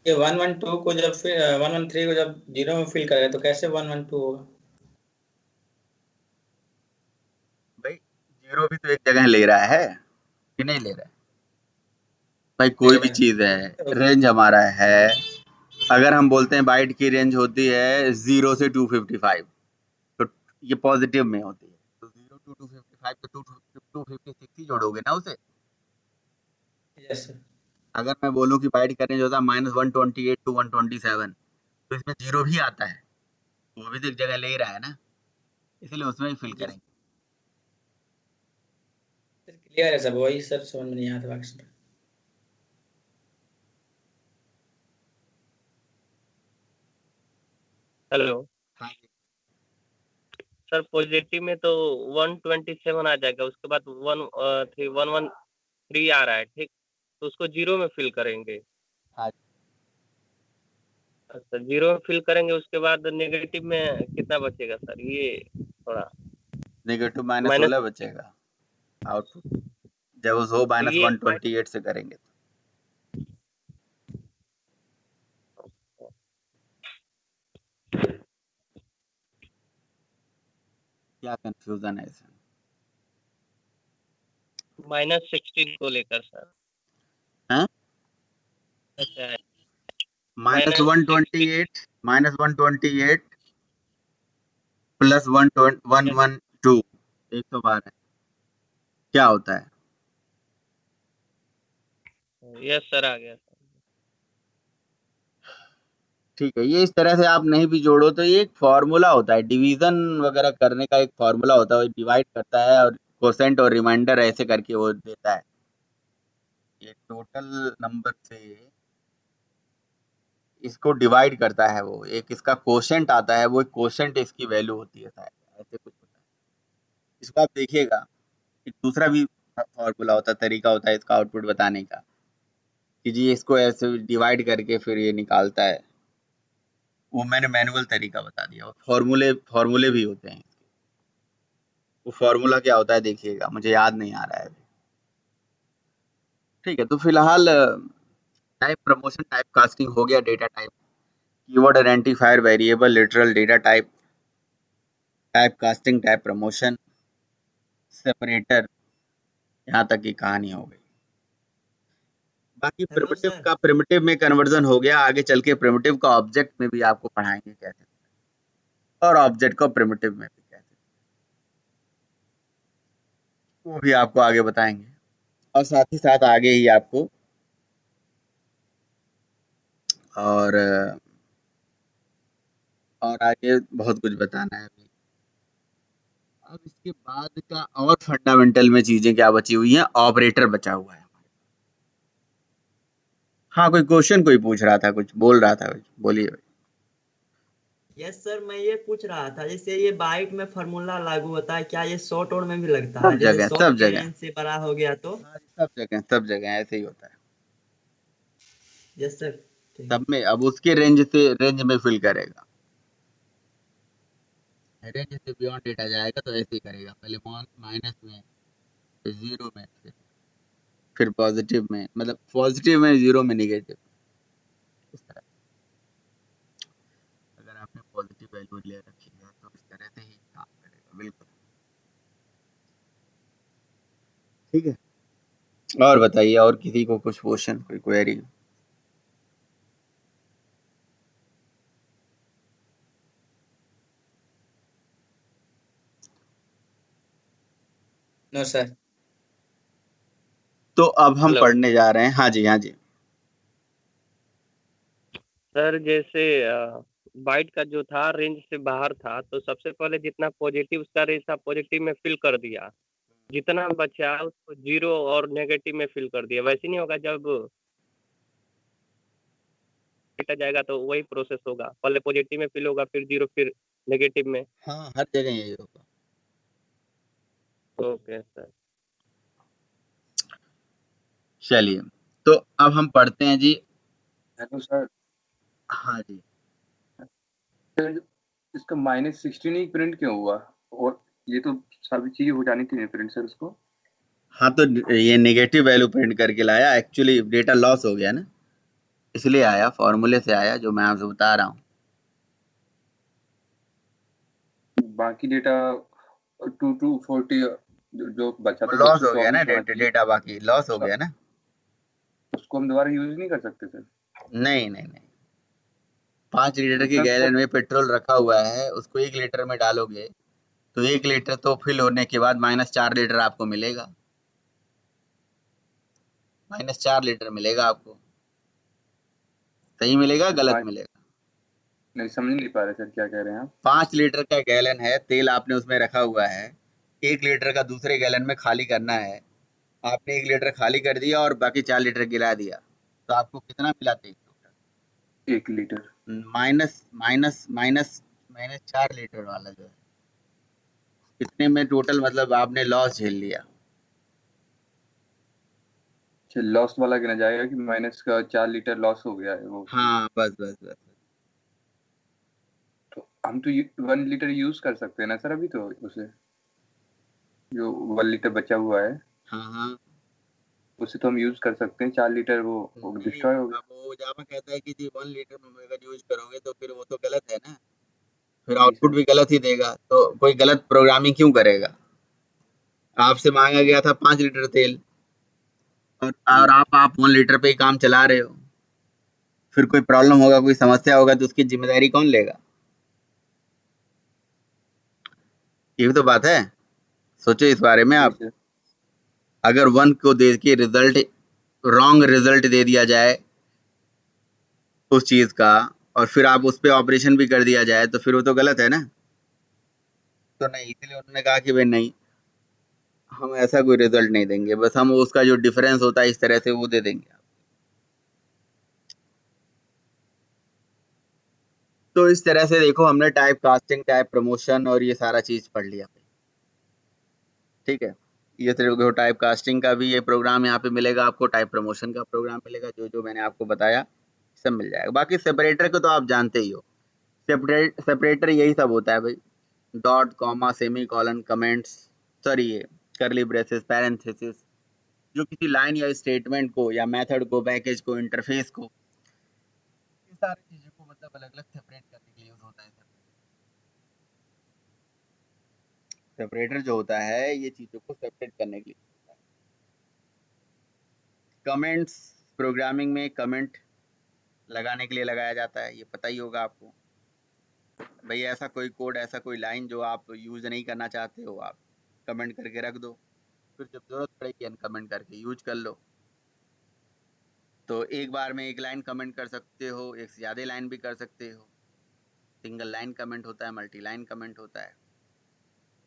Speaker 9: ये 112 को जब फिर 113 को जब जीरो में फिल करेगा तो कैसे 112 होगा?
Speaker 1: भाई जीरो भी तो एक जगह ले रहा है कि नहीं ले रहा है? भाई
Speaker 9: ले
Speaker 1: कोई भी
Speaker 9: रहा है
Speaker 1: चीज है,
Speaker 9: तो
Speaker 1: रेंज हमारा है। अगर हम बोलते हैं बाइट की रेंज होती है 0 से 255, तो ये पॉजिटिव में होती है, तो 0 टू 255 तो 256 ही जोड़ोगे ना उसे।
Speaker 9: Yes sir.
Speaker 1: अगर मैं बोलूं कि बाइट का रेंज होता है -128 टू 127, तो इसमें जीरो भी आता है, वो भी तो एक जगह ले ही रहा है ना, इसलिए उसमें ही फिल
Speaker 9: यस
Speaker 1: करेंगे।
Speaker 9: सर, क्लियर है सब, वही सर समझ में नहीं आता बाकी सब।
Speaker 2: हेलो
Speaker 1: हाँ जी।
Speaker 2: सर, पॉजिटिव में तो 127 आ जाएगा, उसके बाद 113 आ रहा है, ठीक, तो उसको जीरो में फिल करेंगे।
Speaker 1: हाँ
Speaker 2: अच्छा, जीरो में फिल करेंगे, उसके बाद नेगेटिव में कितना बचेगा सर? ये थोड़ा
Speaker 1: नेगेटिव
Speaker 2: माइनस
Speaker 1: -16 बचेगा आउटपुट, जब उस हो माइनस
Speaker 2: ये
Speaker 1: 128 से करेंगे तो। क्या कंफ्यूजन है इसमें?
Speaker 2: -16 को लेकर सर।
Speaker 1: हाँ,
Speaker 2: अच्छा,
Speaker 1: माइनस
Speaker 2: -16।
Speaker 1: 128 प्लस 112 112 क्या होता है?
Speaker 2: यस सर, आ गया सर।
Speaker 1: ठीक है, ये इस तरह से आप नहीं भी जोड़ो तो ये एक फॉर्मूला होता है, डिवीजन वगैरह करने का एक फॉर्मूला होता है, वो डिवाइड करता है और कोसेंट और रिमाइंडर ऐसे करके वो देता है। ये टोटल नंबर से इसको डिवाइड करता है, वो एक इसका कोसेंट आता है, वो एक कोसेंट इसकी वैल्यू होती है शायद, ऐसे कुछ होता है। इसको आप देखिएगा, एक दूसरा भी फॉर्मूला होता है, तरीका होता है इसका आउटपुट बताने का, कि जी इसको ऐसे डिवाइड करके फिर ये निकालता है। वो मैंने मैनुअल तरीका बता दिया, और फॉर्मूले फॉर्मूले भी होते हैं। वो फॉर्मूला क्या होता है देखिएगा, मुझे याद नहीं आ रहा है अभी। ठीक है, तो फिलहाल टाइप प्रमोशन, टाइप कास्टिंग हो गया, data type, keyword identifier, variable, literal, data type, type casting, type promotion, separator, यहाँ तक की कहानी हो गई। बाकी
Speaker 10: हेलो
Speaker 1: प्रिमिटिव
Speaker 10: सर।
Speaker 1: का प्रिमिटिव में कन्वर्जन हो गया, आगे चल के प्रिमिटिव का ऑब्जेक्ट में भी आपको पढ़ाएंगे कैसे, और ऑब्जेक्ट को प्रिमिटिव में भी कैसे, वो भी आपको आगे बताएंगे। और साथ ही साथ आगे ही आपको और आगे बहुत कुछ बताना है अभी। अब इसके बाद का और फंडामेंटल में चीजें क्या बची हुई हैं, ऑपरेटर बचा हुआ है। हाँ, कोई क्वेश्चन कोई पूछ रहा था, कुछ बोल रहा था, बोलिए भाई।
Speaker 10: यस सर, मैं ये पूछ रहा था, जैसे ये बाइट में फार्मूला लागू होता है, क्या ये शॉर्ट और में भी लगता है?
Speaker 1: सब
Speaker 10: जैसे
Speaker 1: जगह,
Speaker 10: 100
Speaker 1: सब
Speaker 10: के
Speaker 1: जगह,
Speaker 10: रेंज से बड़ा हो गया तो?
Speaker 1: हाँ, सब जगह ऐसे ही होता है।
Speaker 10: यस सर, ठीक है।
Speaker 1: सब में अब उसके रेंज में फिल करेगा, रेंज से बियॉन्ड डेटा जाएगा तो ऐसे ही करेगा, पहले माइनस में, फिर जीरो में, फिर पॉजिटिव में, मतलब पॉजिटिव में, जीरो में, निगेटिव, इस तरह। अगर आपने पॉजिटिव वैल्यू ले रखी है तो इस तरह से ही काम करेगा। बिल्कुल। ठीक है, और बताइए, और किसी को कुछ क्वेश्चन, कोई क्वेरी?
Speaker 9: No sir.
Speaker 1: तो अब हम
Speaker 2: हेलो
Speaker 1: पढ़ने जा रहे हैं। हाँ जी, हाँ जी।
Speaker 2: सर, जैसे बाइट का जो था रेंज से बाहर था, तो सबसे पहले जितना पॉजिटिव उसका रेंज था पॉजिटिव में फिल कर दिया, जितना बचा उसको जीरो और नेगेटिव में फिल कर दिया। वैसे नहीं होगा, जब डेटा जाएगा तो वही प्रोसेस होगा, पहले पॉजिटिव में फिल होगा, फिर जीरो, फिर नेगेटिव में।
Speaker 1: हाँ, हर जगह यही होगा।
Speaker 2: Okay sir.
Speaker 1: चलिए, तो अब हम पढ़ते हैं जी।
Speaker 8: हेलो सर,
Speaker 1: हाँ जी।
Speaker 8: सर इसका -16 ही प्रिंट क्यों हुआ? और ये तो सभी चीजें हो जानी थी प्रिंट सर उसको।
Speaker 1: हाँ, तो ये नेगेटिव वैल्यू प्रिंट करके लाया, एक्चुअली डेटा लॉस हो गया ना, इसलिए आया, फॉर्मूले से आया, जो मैं आपसे बता रहा हूँ।
Speaker 8: बाकी डेटा 2240 जो बचा
Speaker 1: वो
Speaker 8: था
Speaker 1: लॉस
Speaker 8: वो
Speaker 1: हो
Speaker 8: तो
Speaker 1: गया ना,
Speaker 8: ऑब्वियस होना चाहिए।
Speaker 1: डेटा बाकी लॉस हो गया ना।
Speaker 8: उसको हम दोबारा यूज नहीं कर सकते सर?
Speaker 1: नहीं नहीं नहीं, 5 लीटर की
Speaker 8: सर वो
Speaker 1: गैलन में पेट्रोल रखा हुआ है, उसको 1 लीटर में डालोगे तो 1 लीटर तो फिल होने के बाद -4 लीटर आपको मिलेगा, -4 लीटर मिलेगा आपको। सही मिलेगा, गलत
Speaker 8: पाँच
Speaker 1: मिलेगा?
Speaker 8: नहीं समझ नहीं पा रहे सर, क्या कह रहे हैं आप?
Speaker 1: 5 लीटर का गैलन है, तेल आपने उसमें रखा हुआ है, 1 लीटर का दूसरे गैलन में खाली करना है। आपने 1 लीटर खाली कर दिया और बाकी 4 लीटर गिरा दिया, तो आपको कितना मिला तेल?
Speaker 8: 1 litre.
Speaker 1: Minus minus minus minus 4 litre वाला जो है, कितने में टोटल, मतलब आपने लॉस झेल लिया।
Speaker 8: अच्छा, लॉस वाला गिना जाएगा कि माइनस का 4 लीटर लॉस हो गया है वो?
Speaker 1: हाँ, बस बस बस।
Speaker 8: तो हम तो 1 लीटर यूज कर सकते हैं ना सर अभी तो उसे, जो 1 लीटर बचा हुआ है
Speaker 1: हाँ हाँ।
Speaker 8: उसे तो हम यूज कर सकते हैं। 4 लीटर वो
Speaker 1: नहीं,
Speaker 8: डिस्ट्रॉय हो गया।
Speaker 1: अब वो जामा कहता है कि जी 1 लीटर में अगर यूज करोगे तो फिर वो तो गलत है ना, फिर
Speaker 8: जी
Speaker 1: आउटपुट
Speaker 8: सर।
Speaker 1: भी गलत ही देगा, तो कोई गलत प्रोग्रामिंग क्यों करेगा? आपसे मांगा गया था 5 लीटर तेल, और
Speaker 8: जी
Speaker 1: आप 1 लीटर पे ही काम चला रहे हो, फिर कोई प्रॉब्लम होगा, कोई समस्या होगा, तो उसकी जिम्मेदारी कौन लेगा? ये भी तो बात है, सोचो इस बारे में
Speaker 8: जी
Speaker 1: आप।
Speaker 8: सर।
Speaker 1: अगर 1 को दे के रिजल्ट, रॉन्ग रिजल्ट दे दिया जाए उस चीज का, और फिर आप उस पे ऑपरेशन भी कर दिया जाए, तो फिर वो तो गलत है ना। तो नहीं, इसलिए उन्होंने कहा कि भाई नहीं, हम ऐसा कोई रिजल्ट नहीं देंगे, बस हम उसका जो डिफरेंस होता है इस तरह से वो दे देंगे। तो इस तरह से देखो, हमने टाइप कास्टिंग, टाइप प्रमोशन और ये सारा चीज पढ़ लिया। ठीक है, ये देखो, टाइप कास्टिंग का भी ये प्रोग्राम यहाँ पे मिलेगा आपको, टाइप प्रमोशन का प्रोग्राम मिलेगा, जो जो मैंने आपको बताया सब मिल जाएगा। बाकी सेपरेटर को तो आप जानते ही हो, सेपरेटर यही सब होता है भाई, dot, comma, semi colon, comments, sorry ये करली ब्रेसेस, पैरेंथेसिस, जो किसी लाइन या स्टेटमेंट को या मेथड को, पैकेज को, इंटरफेस को, ये सारी चीजों को मतलब अलग अलग सेपरेट करने के लिए यूज होता है। सेपरेटर जो होता है ये चीजों को सेपरेट करने के लिए होता है। कमेंट्स, प्रोग्रामिंग में कमेंट लगाने के लिए लगाया जाता है, ये पता ही होगा आपको। भाई ऐसा कोई कोड, ऐसा कोई लाइन जो आप यूज नहीं करना चाहते हो, आप कमेंट करके रख दो, फिर जब जरूरत पड़ेगी अनकमेंट करके यूज कर लो। तो एक बार में एक लाइन कमेंट कर सकते हो, एक से ज़्यादा लाइन भी कर सकते हो। सिंगल लाइन कमेंट होता है, मल्टी लाइन कमेंट होता है,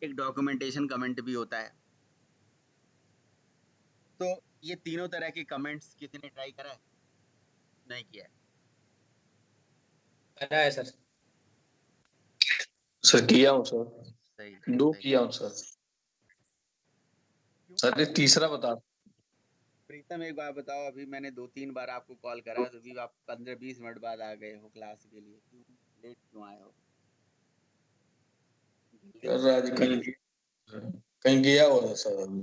Speaker 1: एक डॉक्यूमेंटेशन कमेंट भी होता है। तो ये तीनों तरह के कमेंट्स किसी ने ट्राई करा है? नहीं किया है?
Speaker 9: करा है सर।
Speaker 11: सर किया हूँ सर,
Speaker 1: सही
Speaker 11: 2
Speaker 1: सही।
Speaker 11: किया हूँ सर। सर ये तीसरा बता।
Speaker 1: प्रीतम, एक बार बताओ, अभी मैंने 2-3 बार आपको कॉल करा, तो भी आप 15-20 मिनट बाद आ गए हो क्लास के लिए, क्यों लेट क्यों आए हो? जल्दी
Speaker 11: सर आज
Speaker 1: बताओ,
Speaker 11: कहीं कहीं गया हुआ था सर अभी,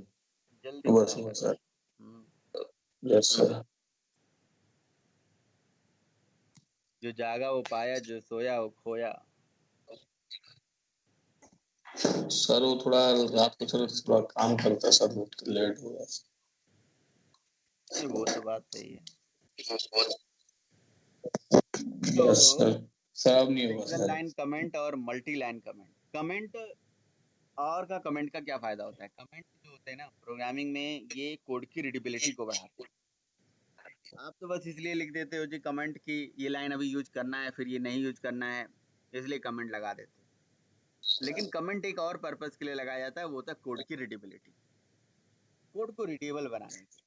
Speaker 1: जल्दी
Speaker 11: सुबह
Speaker 1: बताओ
Speaker 11: सुबह
Speaker 1: भाई।
Speaker 11: सर।
Speaker 1: हम्म,
Speaker 11: यस सर।
Speaker 1: जो जागा वो पाया, जो सोया वो खोया।
Speaker 11: सर वो थोड़ा रात को सर थोड़ा काम करता है सर, बहुत लेट हो गया।
Speaker 1: नहीं वो तो बात सही है।
Speaker 11: Yes sir. सर अब नहीं होगा
Speaker 1: सिंगल
Speaker 11: सर।
Speaker 1: लाइन कमेंट और मल्टी लाइन कमेंट। कमेंट और का कमेंट का क्या फायदा होता है? कमेंट जो होते हैं ना प्रोग्रामिंग में, ये कोड की रीडेबिलिटी को बढ़ाते हैं। आप तो बस इसलिए लिख देते हो जी कमेंट की ये लाइन अभी यूज करना है, फिर ये नहीं यूज करना है, इसलिए कमेंट लगा देते हो। लेकिन कमेंट एक और पर्पस के लिए लगाया जाता है, वो होता है कोड की रीडेबिलिटी, कोड को रीडेबल बनाने के।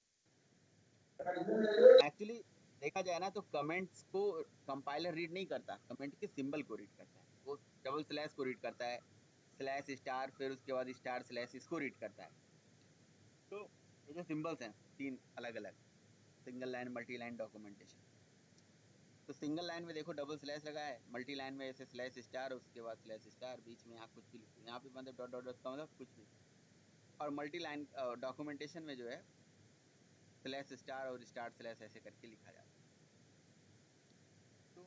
Speaker 1: एक्चुअली देखा जाए ना तो कमेंट्स को कंपाइलर रीड नहीं करता, कमेंट के सिंबल को रीड करता है। वो डबल स्लैश को रीड करता है, स्लैश स्टार, फिर उसके बाद स्टार स्लैश, इसको रीड करता है। तो ये जो सिंबल्स हैं 3 अलग अलग, single line, multi line, documentation. तो सिंगल लाइन में देखो डबल स्लैश लगा है, मल्टी लाइन में ऐसे स्लैश स्टार, उसके बाद स्लैश स्टार, बीच में आप कुछ भी लिखो, यहाँ पे मतलब डॉट डॉट डॉट का मतलब कुछ भी। और मल्टी लाइन डॉक्यूमेंटेशन में जो है स्लैश स्टार और स्टार स्लैश ऐसे करके लिखा जाता है। तो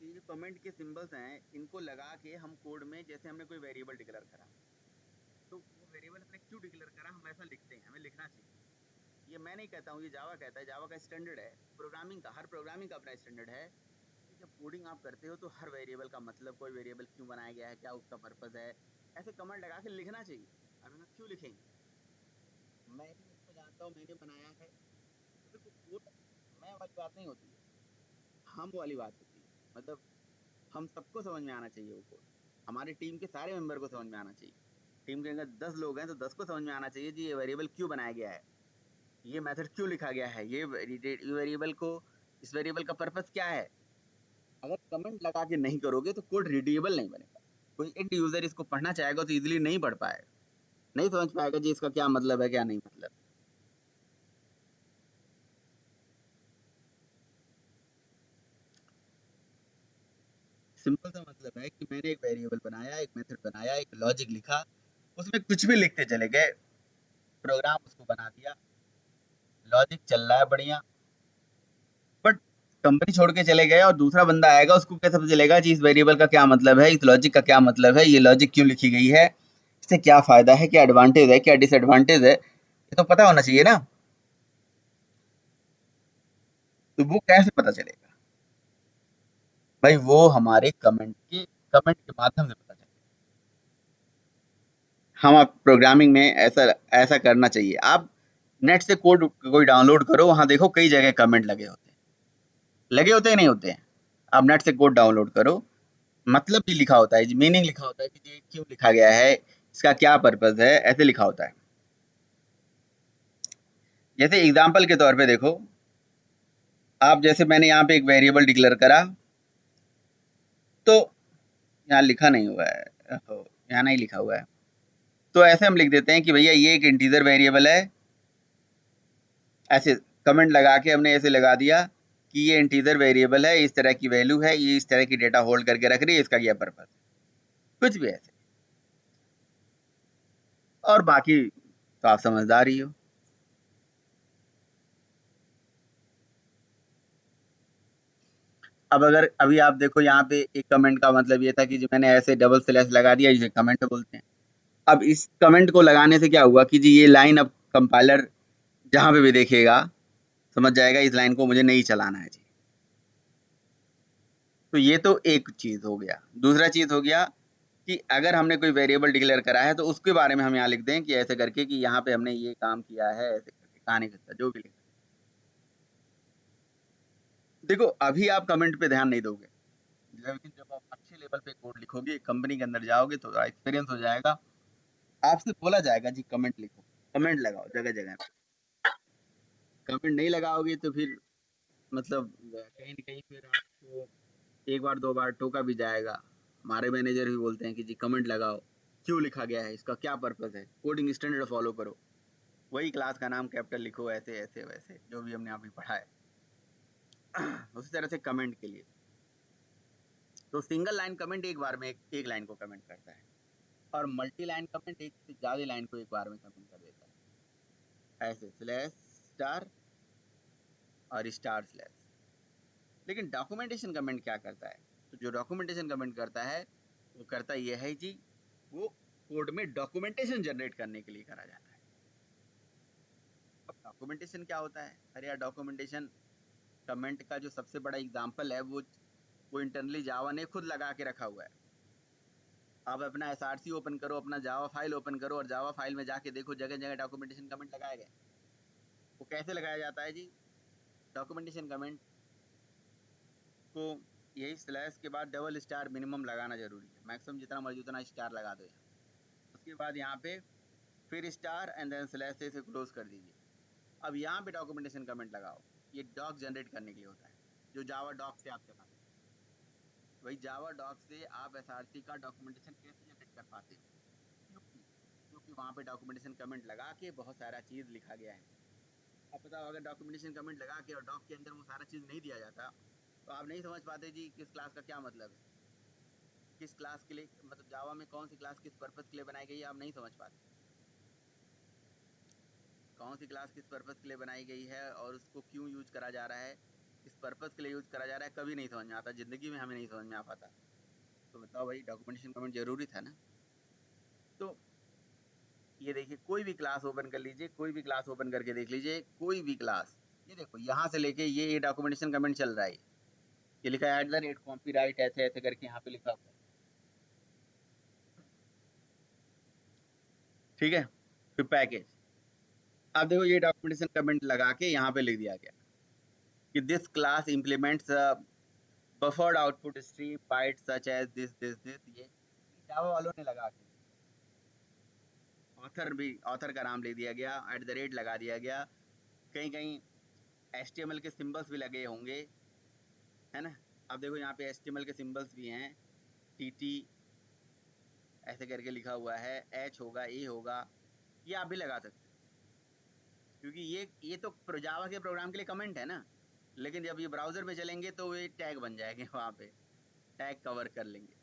Speaker 1: ये जो कमेंट के सिंबल्स हैं, इनको लगा के हम कोड में, जैसे हमने कोई वेरिएबल डिक्लेयर करा, तो वो वेरिएबल हमने क्यों डिक्लेयर करा, हम ऐसा लिखते हैं, हमें लिखना चाहिए। ये मैं नहीं कहता हूँ, ये जावा कहता है, जावा का स्टैंडर्ड है, प्रोग्रामिंग का, हर प्रोग्रामिंग का अपना स्टैंडर्ड है कि जब कोडिंग आप करते हो तो हर वेरिएबल का मतलब, कोई वेरिएबल क्यों बनाया गया है, क्या उसका पर्पस है, ऐसे कमेंट लगा के लिखना चाहिए। अब हम क्यों लिखेंगे, मैं भी इसको जानता हूँ, मैंने बनाया है, तो देखो कोड मैं वाली बात नहीं होती है, हम वाली बात होती है। मतलब हम सबको समझ में आना चाहिए वो कोड, हमारी टीम के सारे मेंबर को समझ में आना चाहिए। टीम के अगर 10 लोग हैं तो 10 को समझ में आना चाहिए जी ये वेरिएबल क्यों बनाया गया है, ये मेथड क्यों लिखा गया है, ये वेरिएबल को, इस वेरिएबल का पर्पस क्या है। अगर कमेंट लगा के नहीं करोगे तो कोड रीडेबल नहीं बनेगा। कोई एंड यूजर इसको पढ़ना चाहेगा तो इजीली नहीं पढ़ पाएगा, नहीं समझ पाएगा जी इसका क्या मतलब है, क्या नहीं मतलब। सिंपल सा मतलब है कि मैंने एक वेरिएबल बनाया, एक मेथड बनाया, एक लॉजिक लिखा, उसमें कुछ भी लिखते चले गए, प्रोग्राम उसको बना दिया, लॉजिक चल रहा है बढ़िया, बट कंपनी छोड़ के चले गए और दूसरा बंदा आएगा, उसको कैसे पता चलेगा जी इस वेरिएबल का क्या मतलब है, इस लॉजिक का क्या मतलब है, ये लॉजिक क्यों लिखी गई है, इससे क्या फायदा है, क्या एडवांटेज है, क्या डिसएडवांटेज है, ये तो पता होना चाहिए ना। तो वो कैसे पता चलेगा भाई, वो हमारे कमेंट के माध्यम से पता चलेगा। हम आप प्रोग्रामिंग में ऐसा ऐसा करना चाहिए। आप नेट से कोड कोई डाउनलोड करो, वहां देखो कई जगह कमेंट लगे होते हैं नहीं होते हैं। आप नेट से कोड डाउनलोड करो, मतलब भी लिखा होता है, मीनिंग लिखा होता है कि ये क्यों लिखा गया है, इसका क्या पर्पस है, ऐसे लिखा होता है। जैसे एग्जांपल के तौर पे देखो, आप जैसे मैंने यहाँ पे एक वेरिएबल डिक्लेयर करा, तो यहाँ लिखा नहीं हुआ है, यहाँ नहीं लिखा हुआ है, तो ऐसे हम लिख देते हैं कि भैया ये एक इंटीजर वेरिएबल है, ऐसे कमेंट लगा के हमने ऐसे लगा दिया कि ये इंटीजर वेरिएबल है, इस तरह की वैल्यू है, ये इस तरह की डेटा होल्ड करके रख रही है, इसका क्या पर्पस, कुछ भी ऐसे। और बाकी तो आप समझदार ही हो। अब अगर अभी आप देखो यहाँ पे एक कमेंट का मतलब ये था कि जो मैंने ऐसे डबल स्लैश लगा दिया, इसे कमेंट बोलते हैं। अब इस कमेंट को लगाने से क्या हुआ कि जी ये लाइन अब कंपाइलर जहां पे भी देखेगा समझ जाएगा इस लाइन को मुझे नहीं चलाना है जी। तो ये तो एक चीज हो गया। दूसरा चीज हो गया कि अगर हमने कोई वेरिएबल डिक्लेयर करा है तो उसके बारे में हम यहाँ लिख दें कि ऐसे करके कि यहाँ पे हमने ये काम किया है, ऐसे करके कहानी करता जो भी लिखा। देखो अभी आप कमेंट पे ध्यान नहीं दोगे, लेकिन जब आप अच्छे लेवल पे कोड लिखोगे, कंपनी के अंदर जाओगे तो एक्सपीरियंस हो जाएगा, आपसे बोला जाएगा जी कमेंट लिखो, कमेंट लगाओ जगह जगह पे। कमेंट नहीं लगाओगे तो फिर मतलब कहीं न कहीं फिर आपको एक बार दो बार टोका भी जाएगा। हमारे मैनेजर भी बोलते हैं कि जी कमेंट लगाओ, क्यों लिखा गया है, इसका क्या पर्पस है, कोडिंग स्टैंडर्ड फॉलो करो, वही क्लास का नाम कैपिटल लिखो, ऐसे ऐसे वैसे जो भी हमने अभी पढ़ा है। उसी तरह से कमेंट के लिए तो सिंगल लाइन कमेंट एक बार में एक लाइन को कमेंट करता है, और मल्टी लाइन कमेंट एक से ज्यादा लाइन को एक बार में कमेंट कर देता है, ऐसे स्लैश स्टार और स्टार स्लैश। लेकिन डॉक्यूमेंटेशन कमेंट क्या करता है, तो जो डॉक्यूमेंटेशन कमेंट करता है वो करता यह है जी, वो कोड में डॉक्यूमेंटेशन जनरेट करने के लिए करा जाता है। अब डॉक्यूमेंटेशन क्या होता है? अरे यार, डॉक्यूमेंटेशन कमेंट का जो सबसे बड़ा एग्जांपल है वो इंटरनली जावा ने खुद लगा के रखा हुआ है। आप अपना एसआरसी ओपन करो, अपना जावा फाइल ओपन करो और जावा फाइल में जाके देखो, जगह जगह डॉक्यूमेंटेशन कमेंट लगाए गए। वो कैसे लगाया जाता है जी? डॉक्यूमेंटेशन कमेंट को यही स्लैश के बाद डबल स्टार मिनिमम लगाना जरूरी है। मैक्सिमम जितना मर्जी उतना स्टार लगा दो यहाँ। उसके बाद यहाँ पे फिर स्टार एंड देन स्लैश से इसे क्लोज कर दीजिए। अब यहाँ पे डॉक्यूमेंटेशन कमेंट लगाओ। ये डॉक जनरेट करने के लिए होता है, जो जावा डॉक से आप चलाते हैं। वही जावा डॉक से आप एसआरसी का डॉक्यूमेंटेशन कैसे जनरेट कर पाते हो? क्योंकि वहाँ पे डॉक्यूमेंटेशन कमेंट लगा के बहुत सारा चीज लिखा गया है। अब बताओ, अगर डॉक्यूमेंटेशन कमेंट लगा के और डॉक के अंदर वो सारा चीज नहीं दिया जाता तो आप नहीं समझ पाते जी किस क्लास का क्या मतलब है, किस क्लास के लिए, मतलब जावा में कौन सी क्लास किस पर्पस के लिए बनाई गई है, आप नहीं समझ पाते। कौन सी क्लास किस पर्पस के लिए बनाई गई है और उसको क्यों यूज करा जा रहा है, किस पर्पस के लिए यूज करा जा रहा है, कभी नहीं समझ में आता। जिंदगी में हमें नहीं समझ में आ पाता। तो बताओ भाई, डॉक्यूमेंटेशन कमेंट जरूरी था ना। तो ये देखिए, कोई भी क्लास ओपन कर लीजिए, कोई भी क्लास ओपन करके देख लीजिए, कोई भी क्लास, ये देखो यहाँ से लेके ये डॉक्यूमेंटेशन कमेंट चल रहा है। ये लिखा है @ कॉपीराइट ऐसे ऐसे करके यहाँ पे लिखा हुआ है, ठीक है। फिर पैकेज, अब देखो ये डॉक्यूमेंटेशन कमेंट लगा के यहाँ पे लिख दिया गया कि this class implements buffered output stream byte such as this. ये जावा वालों ने लगा के दिया। ऑथर का नाम ले दिया गया, @ लगा दिया गया, कहीं कहीं HTML के सिंबल्स भी लगे होंगे, है ना। अब देखो यहाँ पे HTML के सिंबल्स भी हैं, TT ऐसे करके लिखा हुआ है, H होगा, A होगा, ये आप भी लगा सकते हो। क्योंकि ये तो जावा के प्रोग्राम के लिए कमेंट है ना, लेकिन जब ये ब्राउजर में चलेंगे तो ये टैग बन जाएंगे, वहां पे टैग कवर कर लेंगे।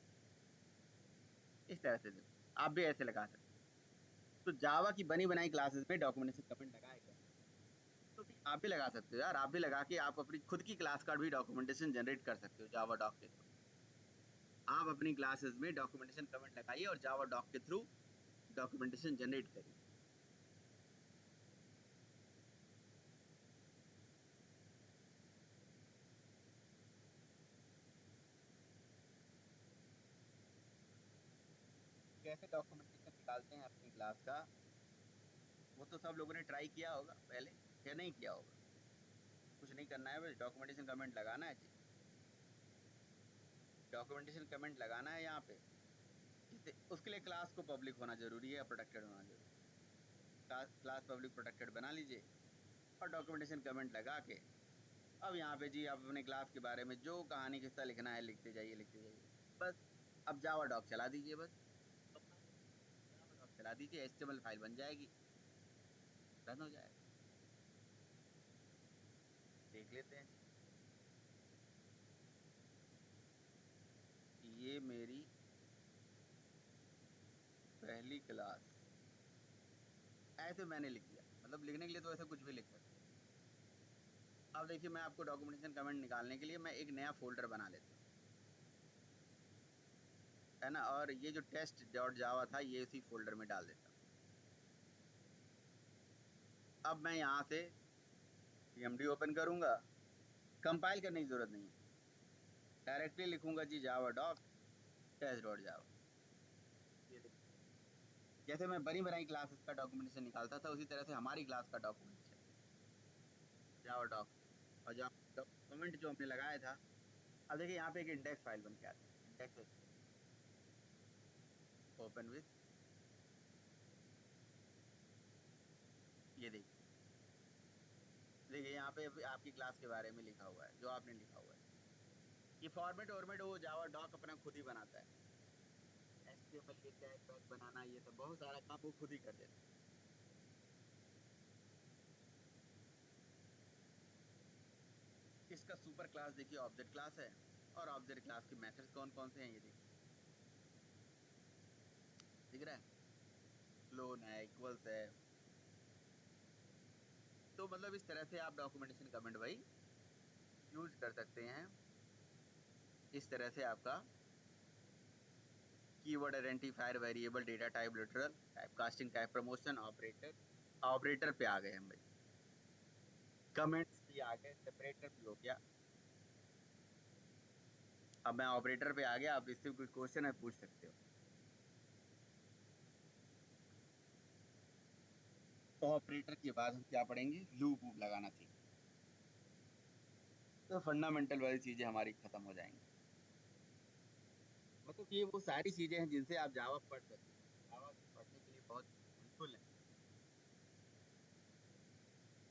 Speaker 1: इस तरह से देखो, आप भी ऐसे लगा सकते हो। तो जावा की बनी बनाई क्लासेस में डॉक्यूमेंटेशन कमेंट लगाए गए हैं, तो भी आप भी लगा सकते हो यार। आप भी लगा के आप अपनी खुद की क्लास का भी डॉक्यूमेंटेशन जनरेट कर सकते हो जावा डॉक के थ्रू। आप अपनी क्लासेस में डॉक्यूमेंटेशन कमेंट लगाइए और जावा डॉक के थ्रू डॉक्यूमेंटेशन जनरेट करिए। कैसे डॉक्यूमेंटेशन निकालते हैं अपनी क्लास का, वो तो सब लोगों ने ट्राई किया होगा पहले या नहीं किया होगा। कुछ नहीं करना है, बस डॉक्यूमेंटेशन कमेंट लगाना है जी। डॉक्यूमेंटेशन कमेंट लगाना है यहाँ पे, जिससे उसके लिए क्लास को पब्लिक होना जरूरी है, प्रोटेक्टेड होना जरूरी है। क्लास पब्लिक प्रोटेक्टेड बना लीजिए और डॉक्यूमेंटेशन कमेंट लगा के अब यहाँ पे जी आप अपने क्लास के बारे में जो कहानी किस्सा लिखना है लिखते जाइए, लिखते जाइए। बस अब जावा डॉक चला दीजिए, बस जावा डॉक चला दीजिए, HTML फाइल बन जाएगी, रन हो जाएगा। देख लेते हैं जी, ये मेरी पहली क्लास, ऐसे मैंने लिख दिया। मतलब लिखने के लिए तो ऐसे कुछ भी लिख सकते हैं। अब देखिए, मैं आपको डॉक्यूमेंटेशन कमेंट निकालने के लिए मैं एक नया फोल्डर बना लेता हूँ, है ना। और ये जो test.java था ये इसी फोल्डर में डाल देता हूँ। अब मैं यहाँ से cmd ओपन करूंगा, कंपाइल करने की जरूरत नहीं है, डायरेक्टली लिखूंगा जी जावा डॉक test.java। ये देखिए, जैसे मैं बनी बनाई क्लासेस का डॉक्यूमेंटेशन निकालता था उसी तरह से हमारी क्लास का डॉक्यूमेंटेशन जावा डॉक से। और जो कमेंट जो हमने लगाया था, अब देखिए यहाँ पे एक इंडेक्स फाइल बन के आती है, इंडेक्स ओपन विथ, ये देखिए, देखिए यहाँ पे आपकी क्लास के बारे में लिखा हुआ है, जो आपने लिखा हुआ है। ये फॉर्मेट वॉर्मेट वो जावा डॉक अपना खुद ही बनाता है। HTML ये टैग वैग बनाना, ये सब बहुत सारा काम वो खुद ही कर देता है। इसका सुपर क्लास देखिए ऑब्जेक्ट क्लास है, और ऑब्जेक्ट क्लास के मेथड्स कौन कौन से हैं ये देखिए, दिख रहा है, क्लोन है, इक्वल्स है। तो मतलब इस तरह से आप डॉक्यूमेंटेशन कमेंट भाई यूज कर सकते हैं। इस तरह से आपका keyword identifier, variable, data type, literal, type casting, type promotion, operator. Operator पे आ गए हम भाई, कमेंट्स भी आ गए, सेपरेटर भी हो गया। अब मैं ऑपरेटर पे आ गया, आप इससे कुछ क्वेश्चन है पूछ सकते हो। ऑपरेटर के बाद हम क्या पढ़ेंगे, लूप वूप लगाना सीख, तो फंडामेंटल वाली चीजें हमारी खत्म हो जाएंगी। मतलब ये वो सारी चीजें हैं जिनसे आप जावा पढ़ सकते हो। जावा भी पढ़ने के लिए बहुत हेल्पफुल है,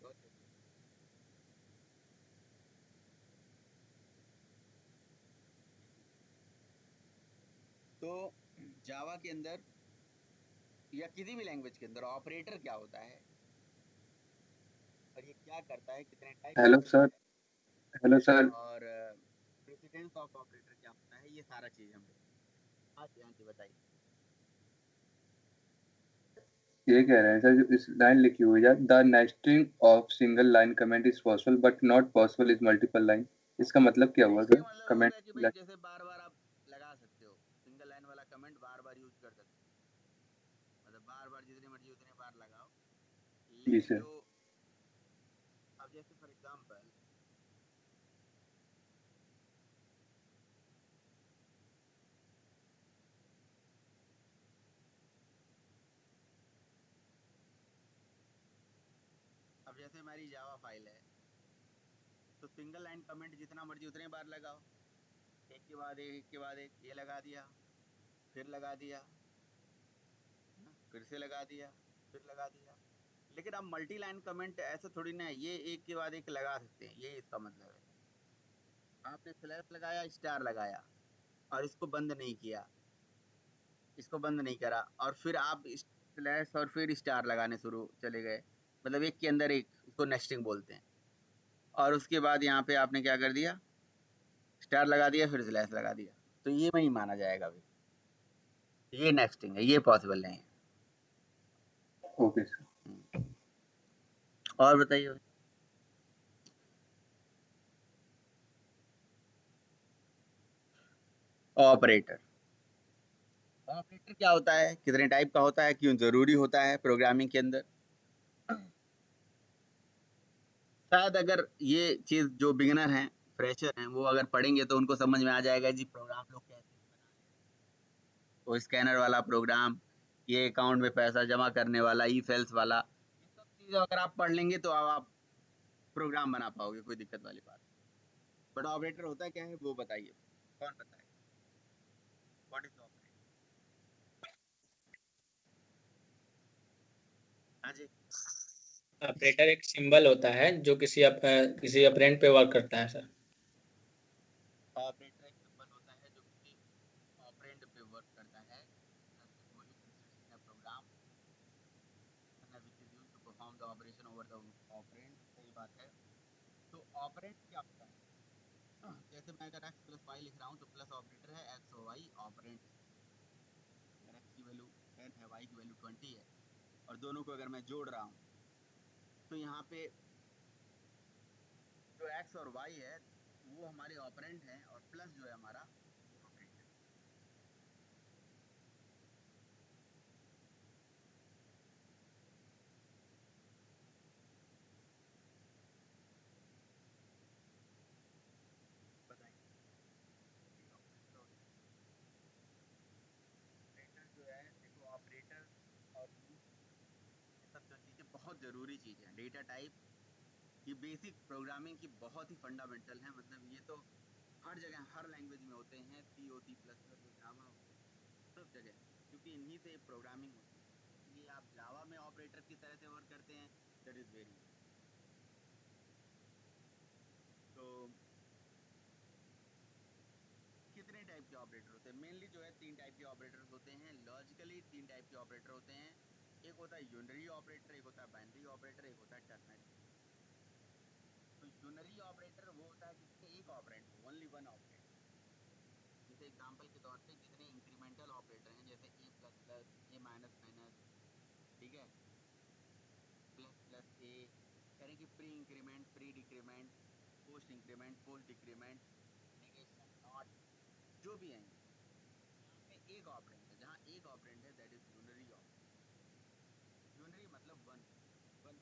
Speaker 1: बहुत जरूरी। तो जावा के अंदर या किसी भी लैंग्वेज के अंदर ऑपरेटर क्या होता है और ये क्या करता है, कितने type
Speaker 8: hello sir, hello sir,
Speaker 1: और प्रेसिडेंस ऑफ ऑपरेटर क्या होता है, ये सारा चीज हम देखेंगे। हाँ जी, हाँ जी, बताइए।
Speaker 8: ये कह रहे हैं सर, जो इस लाइन लिखी हुई है, the nesting of single line comment is possible but not possible is multiple line, इसका मतलब क्या हुआ सर?
Speaker 1: नेस्टिंग मतलब हो
Speaker 8: कमेंट
Speaker 1: गया कि भाई जैसे बार बार आप लगा सकते हो, सिंगल लाइन वाला कमेंट बार बार यूज कर सकते हो, मतलब बार बार जितनी मर्जी उतने बार लगाओ।
Speaker 8: जी
Speaker 1: लेकिन
Speaker 8: सर।
Speaker 1: जो अब जैसे फॉर एग्जांपल अब जैसे हमारी जावा फाइल है, तो सिंगल लाइन कमेंट जितना मर्जी उतने बार लगाओ, एक के बाद एक, एक के बाद एक, ये लगा दिया, फिर लगा दिया, है ना, फिर से लगा दिया, फिर लगा दिया। लेकिन अब मल्टी लाइन कमेंट ऐसा थोड़ी ना है, ये एक के बाद एक लगा सकते हैं, ये इसका मतलब है। आपने स्लैश लगाया, स्टार लगाया और इसको बंद नहीं किया, इसको बंद नहीं करा, और फिर आप स्लैश और फिर स्टार लगाने शुरू चले गए, मतलब एक के अंदर एक, इसको नेस्टिंग बोलते हैं। और उसके बाद यहाँ पे आपने क्या कर दिया, स्टार लगा दिया, फिर स्लैश लगा दिया, तो ये नहीं माना जाएगा अभी, ये नेस्टिंग है, ये पॉसिबल नहीं है।
Speaker 8: Okay sir.
Speaker 1: और बताइए। ऑपरेटर, ऑपरेटर क्या होता है, कितने टाइप का होता है, क्यों जरूरी होता है प्रोग्रामिंग के अंदर। शायद अगर ये चीज जो बिगिनर हैं, फ्रेशर हैं, वो अगर पढ़ेंगे तो उनको समझ में आ जाएगा जी प्रोग्राम लोग कैसे बना ले रहे हैं। वो स्कैनर वाला प्रोग्राम, ये अकाउंट में पैसा जमा करने वाला, ई सेल्स वाला, ये सब चीजें अगर आप पढ़ लेंगे तो अब आप प्रोग्राम बना पाओगे, कोई दिक्कत वाली बात। बट ऑपरेटर होता क्या है वो बताइए, कौन बताए, व्हाट इज ऑपरेटर। हाँ जी।
Speaker 9: ऑपरेटर एक सिंबल होता है जो किसी ऑपरेंड पे वर्क करता है सर।
Speaker 1: ऑपरेटर एक सिंबल होता है जो किसी ऑपरेंड पे वर्क करता है, boolean instruction in a program which is used to perform the operation over the operand। सही बात है। तो ऑपरेंड क्या होता है, जैसे मैं अगर x प्लस वाई लिख रहा हूँ तो प्लस ऑपरेटर है, x और y ऑपरेंड है। अगर x की वैल्यू 10 है, y की वैल्यू 20 है, और दोनों को अगर मैं जोड़ रहा हूँ तो यहाँ पे जो x और y है वो हमारे ऑपरेंड है, और प्लस जो है हमारा वो ऑपरेटर। बताइए, ये ऑपरेटर हो गया। ऑपरेटर जो है, देखो ऑपरेटर और लूप, ये सब जो चीजें बहुत जरूरी चीजें हैं, डेटा टाइप, ये बेसिक प्रोग्रामिंग की बहुत ही फंडामेंटल है। मतलब ये तो हर जगह हर लैंग्वेज में होते हैं, सी हो, सी प्लस प्लस हो, जावा हो, सब जगह, क्योंकि इन्हीं से प्रोग्रामिंग होती है। इसलिए आप जावा में ऑपरेटर की तरह से वर्क करते हैं, दैट इज वेरी इजी। तो कितने टाइप के ऑपरेटर होते हैं, मेनली जो है तीन टाइप के ऑपरेटर्स होते हैं, लॉजिकली तीन टाइप के ऑपरेटर होते हैं। एक होता है यूनरी ऑपरेटर, एक होता है बाइनरी ऑपरेटर, एक होता है टर्नरी। तो यूनरी ऑपरेटर वो होता है जिसमें एक ऑपरेंड हो, ओनली वन ऑपरेंड। जैसे एग्जांपल के तौर पे जितने इंक्रीमेंटल ऑपरेटर हैं, जैसे ए प्लस प्लस, ए माइनस माइनस, ठीक है, प्लस प्लस ए, यानी कि pre increment, pre decrement, post decrement, negation, not, जो भी हैं, यहाँ पे एक ऑपरेंड एक ऑपरेंड है that is unary operand. Unary मतलब वन वन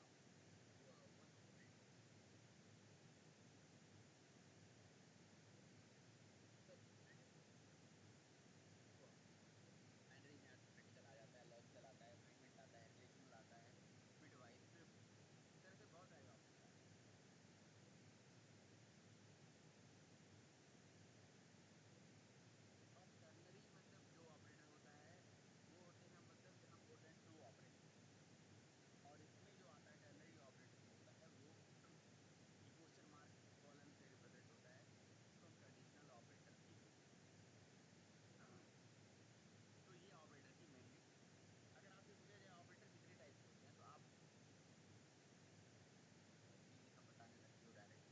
Speaker 1: बाइनरी में अरिथमेटिकल आ जाता है, लॉजिकल आता है, असाइनमेंट आता है, रिलेशनल आता है, बिटवाइज, स्विफ्ट, इस तरह से बहुत सारे ऑपरेटर आते हैं। और टर्नरी मतलब जो ऑपरेटर होता है वो होते हैं मतलब जहाँ मोर देन टू ऑपरेंड, और इसमें जो आता है टर्नरी ऑपरेटर जो होता है वो ये क्वेश्चन मार्क कॉलन से रिप्रेजेंट होता है, इसको हम कंडीशनल ऑपरेटर भी बोलते हैं। तो ये ऑपरेटर की मेनली, अगर आपसे पूछा जाए ऑपरेटर कितने टाइप के होते हैं तो आप नहीं ये सब बताने लगते हो डायरेक्ट,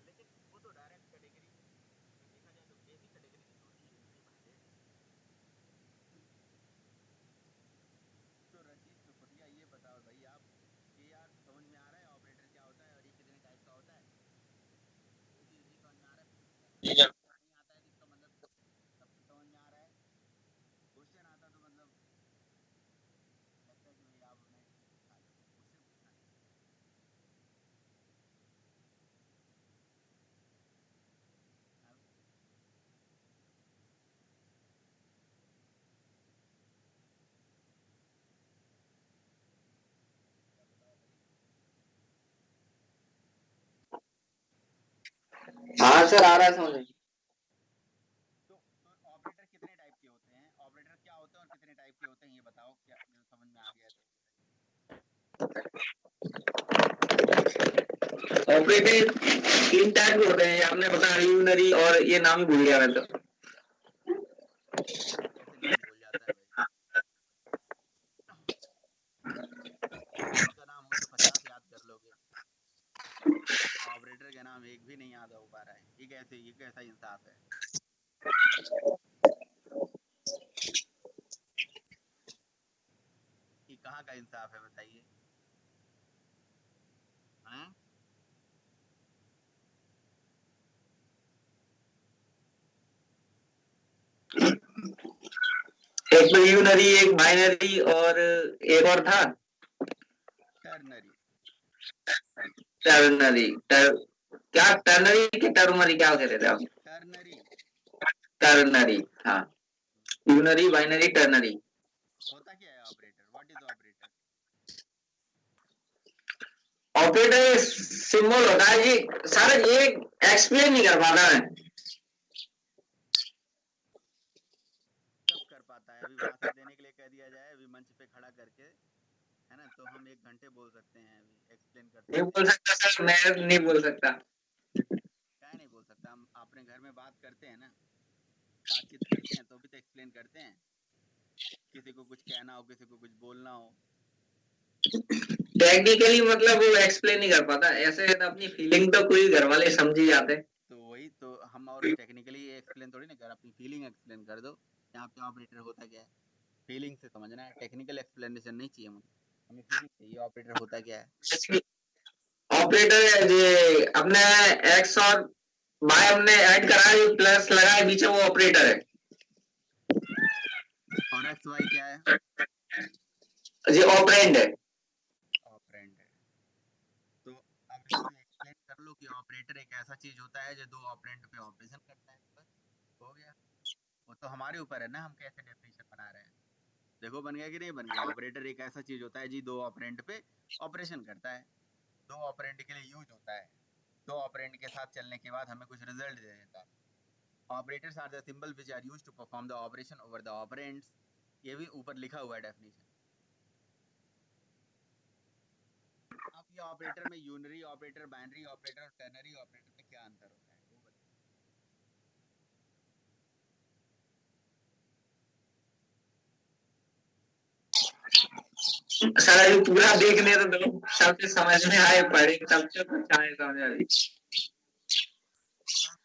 Speaker 1: लेकिन वो तो डायरेक्ट कैटेगरी अगर देखा जाए तो बेसिक कैटेगरी तीन होती है, यूनिटरी, बाइनरी, टर्नरी। तो रंजीत सुखोटिया ये बताओ भाई आप कि यार समझ में आ रहा है ऑपरेटर क्या होता है और ये कितने टाइप का होता है? कोई चीज नहीं समझ में आ रहा है फिर कुछ कहना नहीं आता है तो इसका मतलब सब कुछ समझ में आ रहा है। क्वेश्चन आता तो मतलब लगता है कि भाई आपने वो सीखा है, क्वेश्चन पूछना नहीं। हाँ भाई, क्या बताओ भाई।
Speaker 9: हाँ सर, आ रहा है समझ।
Speaker 1: तो ऑपरेटर कितने टाइप के होते हैं, ऑपरेटर क्या होते हैं और कितने टाइप के होते हैं ये बताओ, क्या जो समझ में आ गया तो
Speaker 9: ऑपरेटर तीन टाइप के होते हैं, आपने बताया यूनरी और ये नाम भूल गया मैं तो।
Speaker 1: कैसे नाम भूल जाता है भाई, का नाम होगा तो 50 याद कर लोगे, ऑपरेटर का नाम एक भी नहीं याद हो पा रहा है, ये कैसा इंसाफ है। ये कहाँ का इंसाफ है बताइए। हाँ
Speaker 9: एक तो यूनरी, एक बाइनरी और एक और था
Speaker 1: टर्नरी।
Speaker 9: टर्नरी। क्या टर्नरी की टर्मरी क्या कह रहे थे आप?
Speaker 1: टर्नरी
Speaker 9: टर्नरी, हाँ। Unary, binary, ternary.
Speaker 1: होता क्या है operator, what is operator?
Speaker 9: Operator symbol होता है जी सर, ये एक्सप्लेन नहीं कर पाता मैं।
Speaker 1: सब कर पाता है, अभी भाषण देने के लिए कह दिया जाए अभी मंच पे खड़ा करके, है ना, तो हम 1 घंटे बोल सकते हैं, अभी एक्सप्लेन कर
Speaker 9: नहीं
Speaker 1: सकते
Speaker 9: बोल
Speaker 1: हैं।
Speaker 9: सकता सर, मैं नहीं बोल सकता।
Speaker 1: क्या नहीं बोल सकता, हम अपने घर में बात करते हैं ना, बातचीत करते हैं तो भी तो एक्सप्लेन करते हैं, किसी को कुछ कहना हो, किसी को कुछ बोलना हो।
Speaker 9: टेक्निकली मतलब वो एक्सप्लेन नहीं कर पाता, ऐसे तो अपनी फीलिंग तो कोई घर वाले समझ ही जाते।
Speaker 1: तो वही तो हम, और टेक्निकली एक्सप्लेन थोड़ी ना कर, अपनी फीलिंग एक्सप्लेन कर दो, यहाँ पे ऑपरेटर होता क्या है, फीलिंग से समझना है, टेक्निकल एक्सप्लेनेशन नहीं चाहिए मुझे, हमें फीलिंग चाहिए ऑपरेटर होता क्या है।
Speaker 9: ऑपरेटर जो अपने एक्स और वाई हमने ऐड करा है, जो प्लस लगा है बीच में, वो ऑपरेटर है।
Speaker 1: और एक्स वाई क्या है?
Speaker 9: जी ऑपरेंड है।
Speaker 1: ऑपरेंड है। तो अब इसमें एक्सप्लेन कर लो कि ऑपरेटर एक ऐसा चीज होता है जो 2 ऑपरेंड पे ऑपरेशन करता है, बस हो गया। वो तो हमारे ऊपर है ना, हम कैसे डेफिनेशन बना रहे हैं। देखो बन गया कि नहीं बन गया, ऑपरेटर एक ऐसा चीज होता है जी 2 ऑपरेंड पे ऑपरेशन करता है, 2 ऑपरेंड के लिए यूज होता है, 2 ऑपरेंड के साथ चलने के बाद हमें कुछ रिजल्ट दे देता है। Operators are the symbol which are used to perform the operation over the operands, ये भी ऊपर लिखा हुआ है डेफिनेशन। अब ये ऑपरेटर में यूनरी ऑपरेटर, बाइनरी ऑपरेटर और टर्नरी ऑपरेटर में क्या अंतर होता है वो बताओ।
Speaker 9: सर अभी पूरा देखने तो दो, सबसे समझ में आए, पढ़े तब से कुछ आए समझ अभी।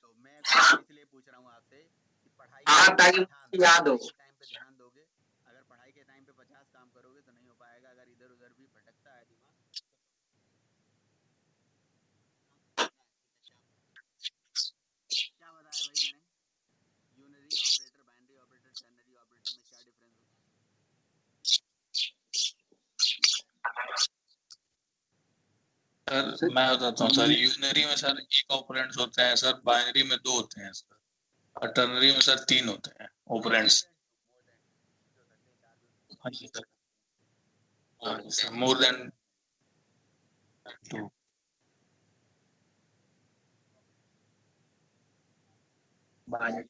Speaker 1: तो मैं क्वेश्चन इसलिए पूछ रहा हूँ आपसे कि पढ़ाई के
Speaker 9: हाँ,
Speaker 1: टाइम पे
Speaker 9: ताकि
Speaker 1: ध्यान,
Speaker 9: याद हो।
Speaker 1: पढ़ाई के टाइम पे ध्यान दोगे, अगर पढ़ाई के टाइम पे 50 काम करोगे तो नहीं हो पाएगा, अगर इधर उधर भी भटकता है दिमाग क्या बताया भाई मैंने, unary operator, binary operator, ternary operator में क्या डिफरेंस होता है।
Speaker 11: सर मैं बताता हूँ सर, यूनरी में सर एक ऑपरेंड्स होते हैं सर, बाइनरी में 2 होते हैं सर, और टर्नरी में सर 3 होते हैं ऑपरेंड्स। हाँ जी सर, हाँ जी sir, more than 2। Binary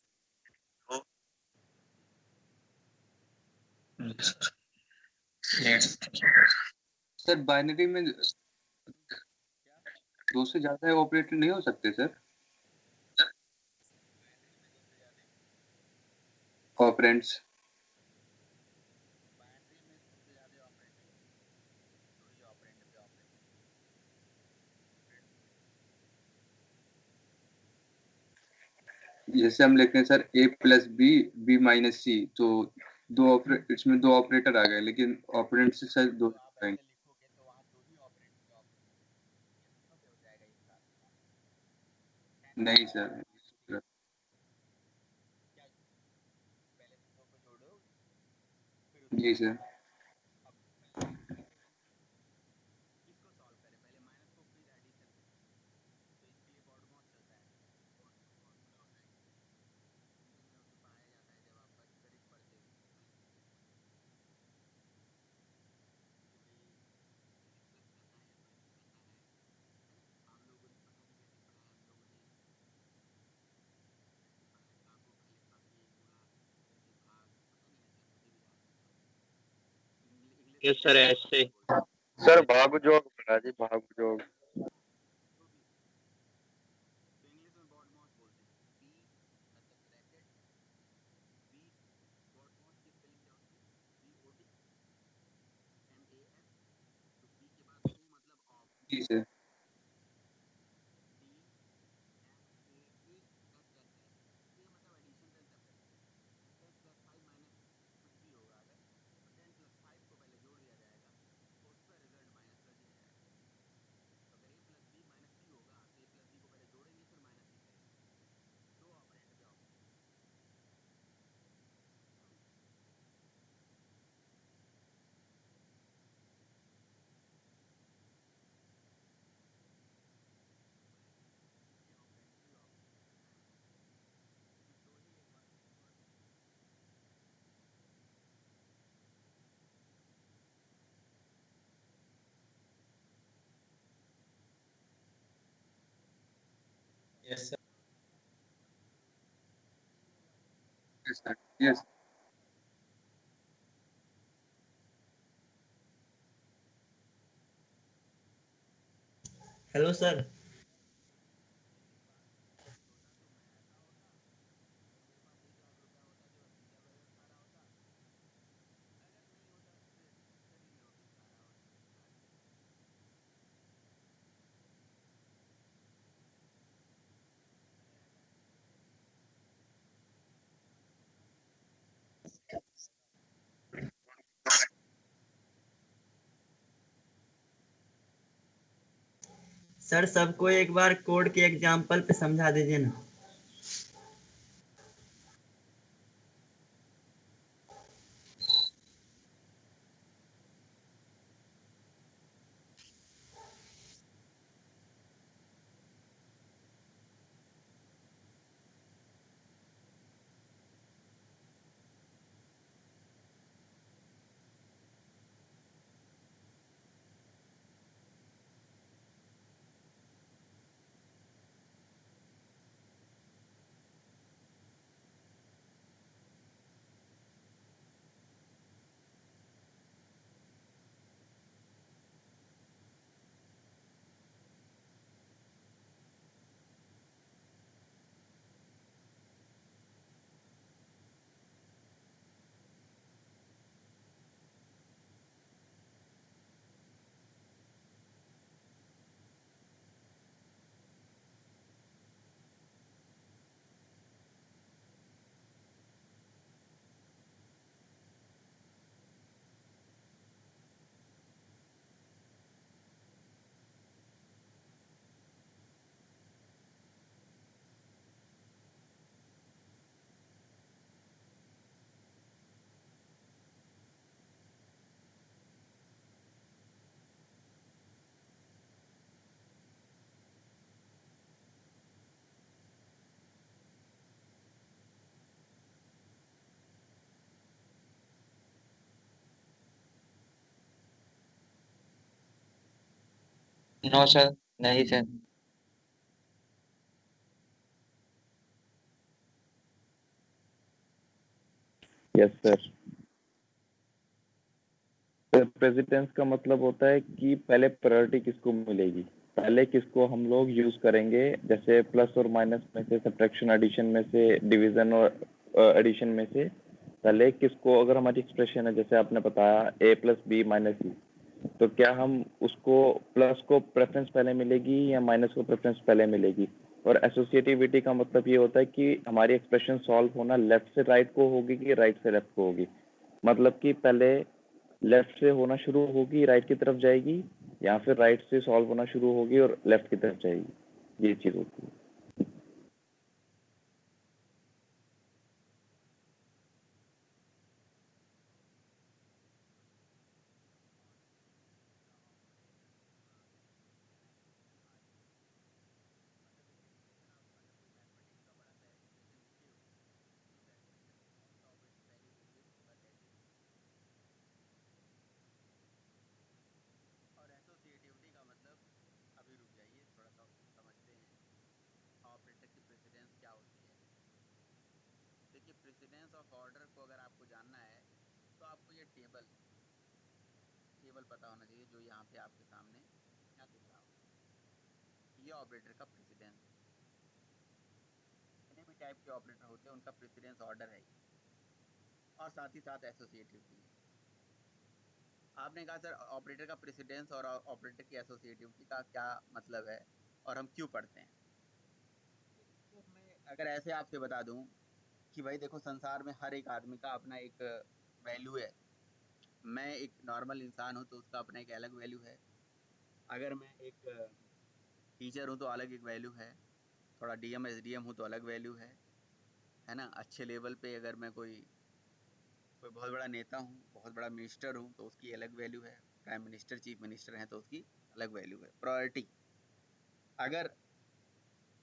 Speaker 8: sir binary में 2 से ज्यादा ऑपरेटर नहीं हो सकते सर, ऑपरेंड्स। जैसे हम लिखते हैं सर ए प्लस बी, बी माइनस सी, तो इसमें 2 ऑपरेटर आ गए, लेकिन ऑपरेंड से सर 2 आएंगे। नहीं सर। जी सर।
Speaker 2: यस सर, ऐसे।
Speaker 6: सर भाग जोग बना जी, भाग जोग।
Speaker 8: जी sir.
Speaker 3: Yes sir.
Speaker 8: Yes sir. Yes.
Speaker 10: Hello sir. Sir सबको एक बार कोड के एग्जांपल पे समझा दीजिए ना।
Speaker 4: नो सर, नहीं सर।
Speaker 7: Yes sir. प्रेसिडेंस का मतलब होता है कि पहले प्रायोरिटी किसको मिलेगी, पहले किसको हम लोग यूज करेंगे, जैसे प्लस और माइनस में से, सब्ट्रैक्शन एडिशन में से, डिवीजन और एडिशन में से पहले किसको, अगर हमारी एक्सप्रेशन है जैसे आपने बताया a प्लस बी माइनस सी, तो क्या हम उसको प्लस को प्रेफरेंस पहले मिलेगी या माइनस को प्रेफरेंस पहले मिलेगी। और एसोसिएटिविटी का मतलब ये होता है कि हमारी एक्सप्रेशन सॉल्व होना लेफ्ट से राइट को होगी कि राइट से लेफ्ट को होगी। मतलब कि पहले लेफ्ट से होना शुरू होगी, राइट की तरफ जाएगी, या फिर राइट से सॉल्व होना शुरू होगी और लेफ्ट की तरफ जाएगी, ये चीज होती है।
Speaker 1: और एसोसिएटिविटी का मतलब, अभी रुक जाइए थोड़ा सा समझते हैं ऑपरेटर की प्रेसिडेंस क्या होती है। देखिए, प्रेसिडेंस ऑफ ऑर्डर को अगर आपको जानना है तो आपको ये टेबल पता होना चाहिए, जो यहाँ पे आपके सामने यहाँ दिख रहा होगा। ये ऑपरेटर का प्रेसिडेंस है। जितने भी टाइप के ऑपरेटर होते हैं उनका प्रेसिडेंस ऑर्डर है, और साथ ही साथ एसोसिएटिविटी है। आपने कहा सर ऑपरेटर का प्रेसिडेंस और ऑपरेटर की एसोसिएटिविटी का क्या मतलब है और हम क्यों पढ़ते हैं। तो इसको मैं अगर ऐसे आपसे बता दूं कि भाई देखो, संसार में हर एक आदमी का अपना एक वैल्यू है। मैं एक नॉर्मल इंसान हूं तो उसका अपना एक अलग वैल्यू है। अगर मैं एक टीचर हूं तो अलग एक वैल्यू है। थोड़ा डीएम एसडीएम हूं तो अलग वैल्यू है ना। अच्छे लेवल पे अगर मैं कोई कोई बहुत बड़ा नेता हूँ, बहुत बड़ा मिनिस्टर हूँ, तो उसकी अलग वैल्यू है। प्राइम मिनिस्टर, चीफ मिनिस्टर हैं तो उसकी अलग वैल्यू है। प्रायोरिटी, अगर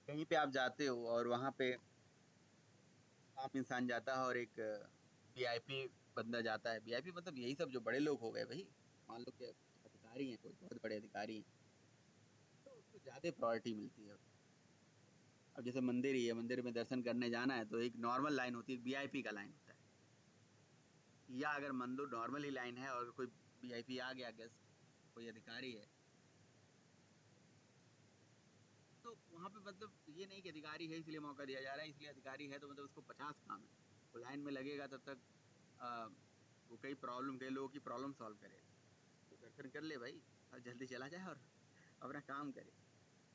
Speaker 1: कहीं पे आप जाते हो और वहाँ पे आम इंसान जाता है और एक वीआईपी बंदा जाता है, वीआईपी मतलब यही सब जो बड़े लोग हो गए भाई, मान लो कि अधिकारी हैं, कोई बहुत बड़े अधिकारी हैं, तो उसको ज़्यादा प्रायोरिटी मिलती है। अब जैसे मंदिर ही है, मंदिर में दर्शन करने जाना है तो एक नॉर्मल लाइन होती है, वीआईपी का लाइन होता है। या अगर मान लो नॉर्मल ही लाइन है और कोई वीआईपी आ गया, गेस्ट, कोई अधिकारी है, तो वहाँ पे मतलब ये नहीं कि अधिकारी है इसलिए मौका दिया जा रहा है, इसलिए अधिकारी है तो मतलब उसको 50 काम है। वो लाइन में लगेगा तब तक वो कई लोगों की प्रॉब्लम सॉल्व करे। तो दर्शन कर ले भाई और जल्दी चला जाए और अपना काम करे,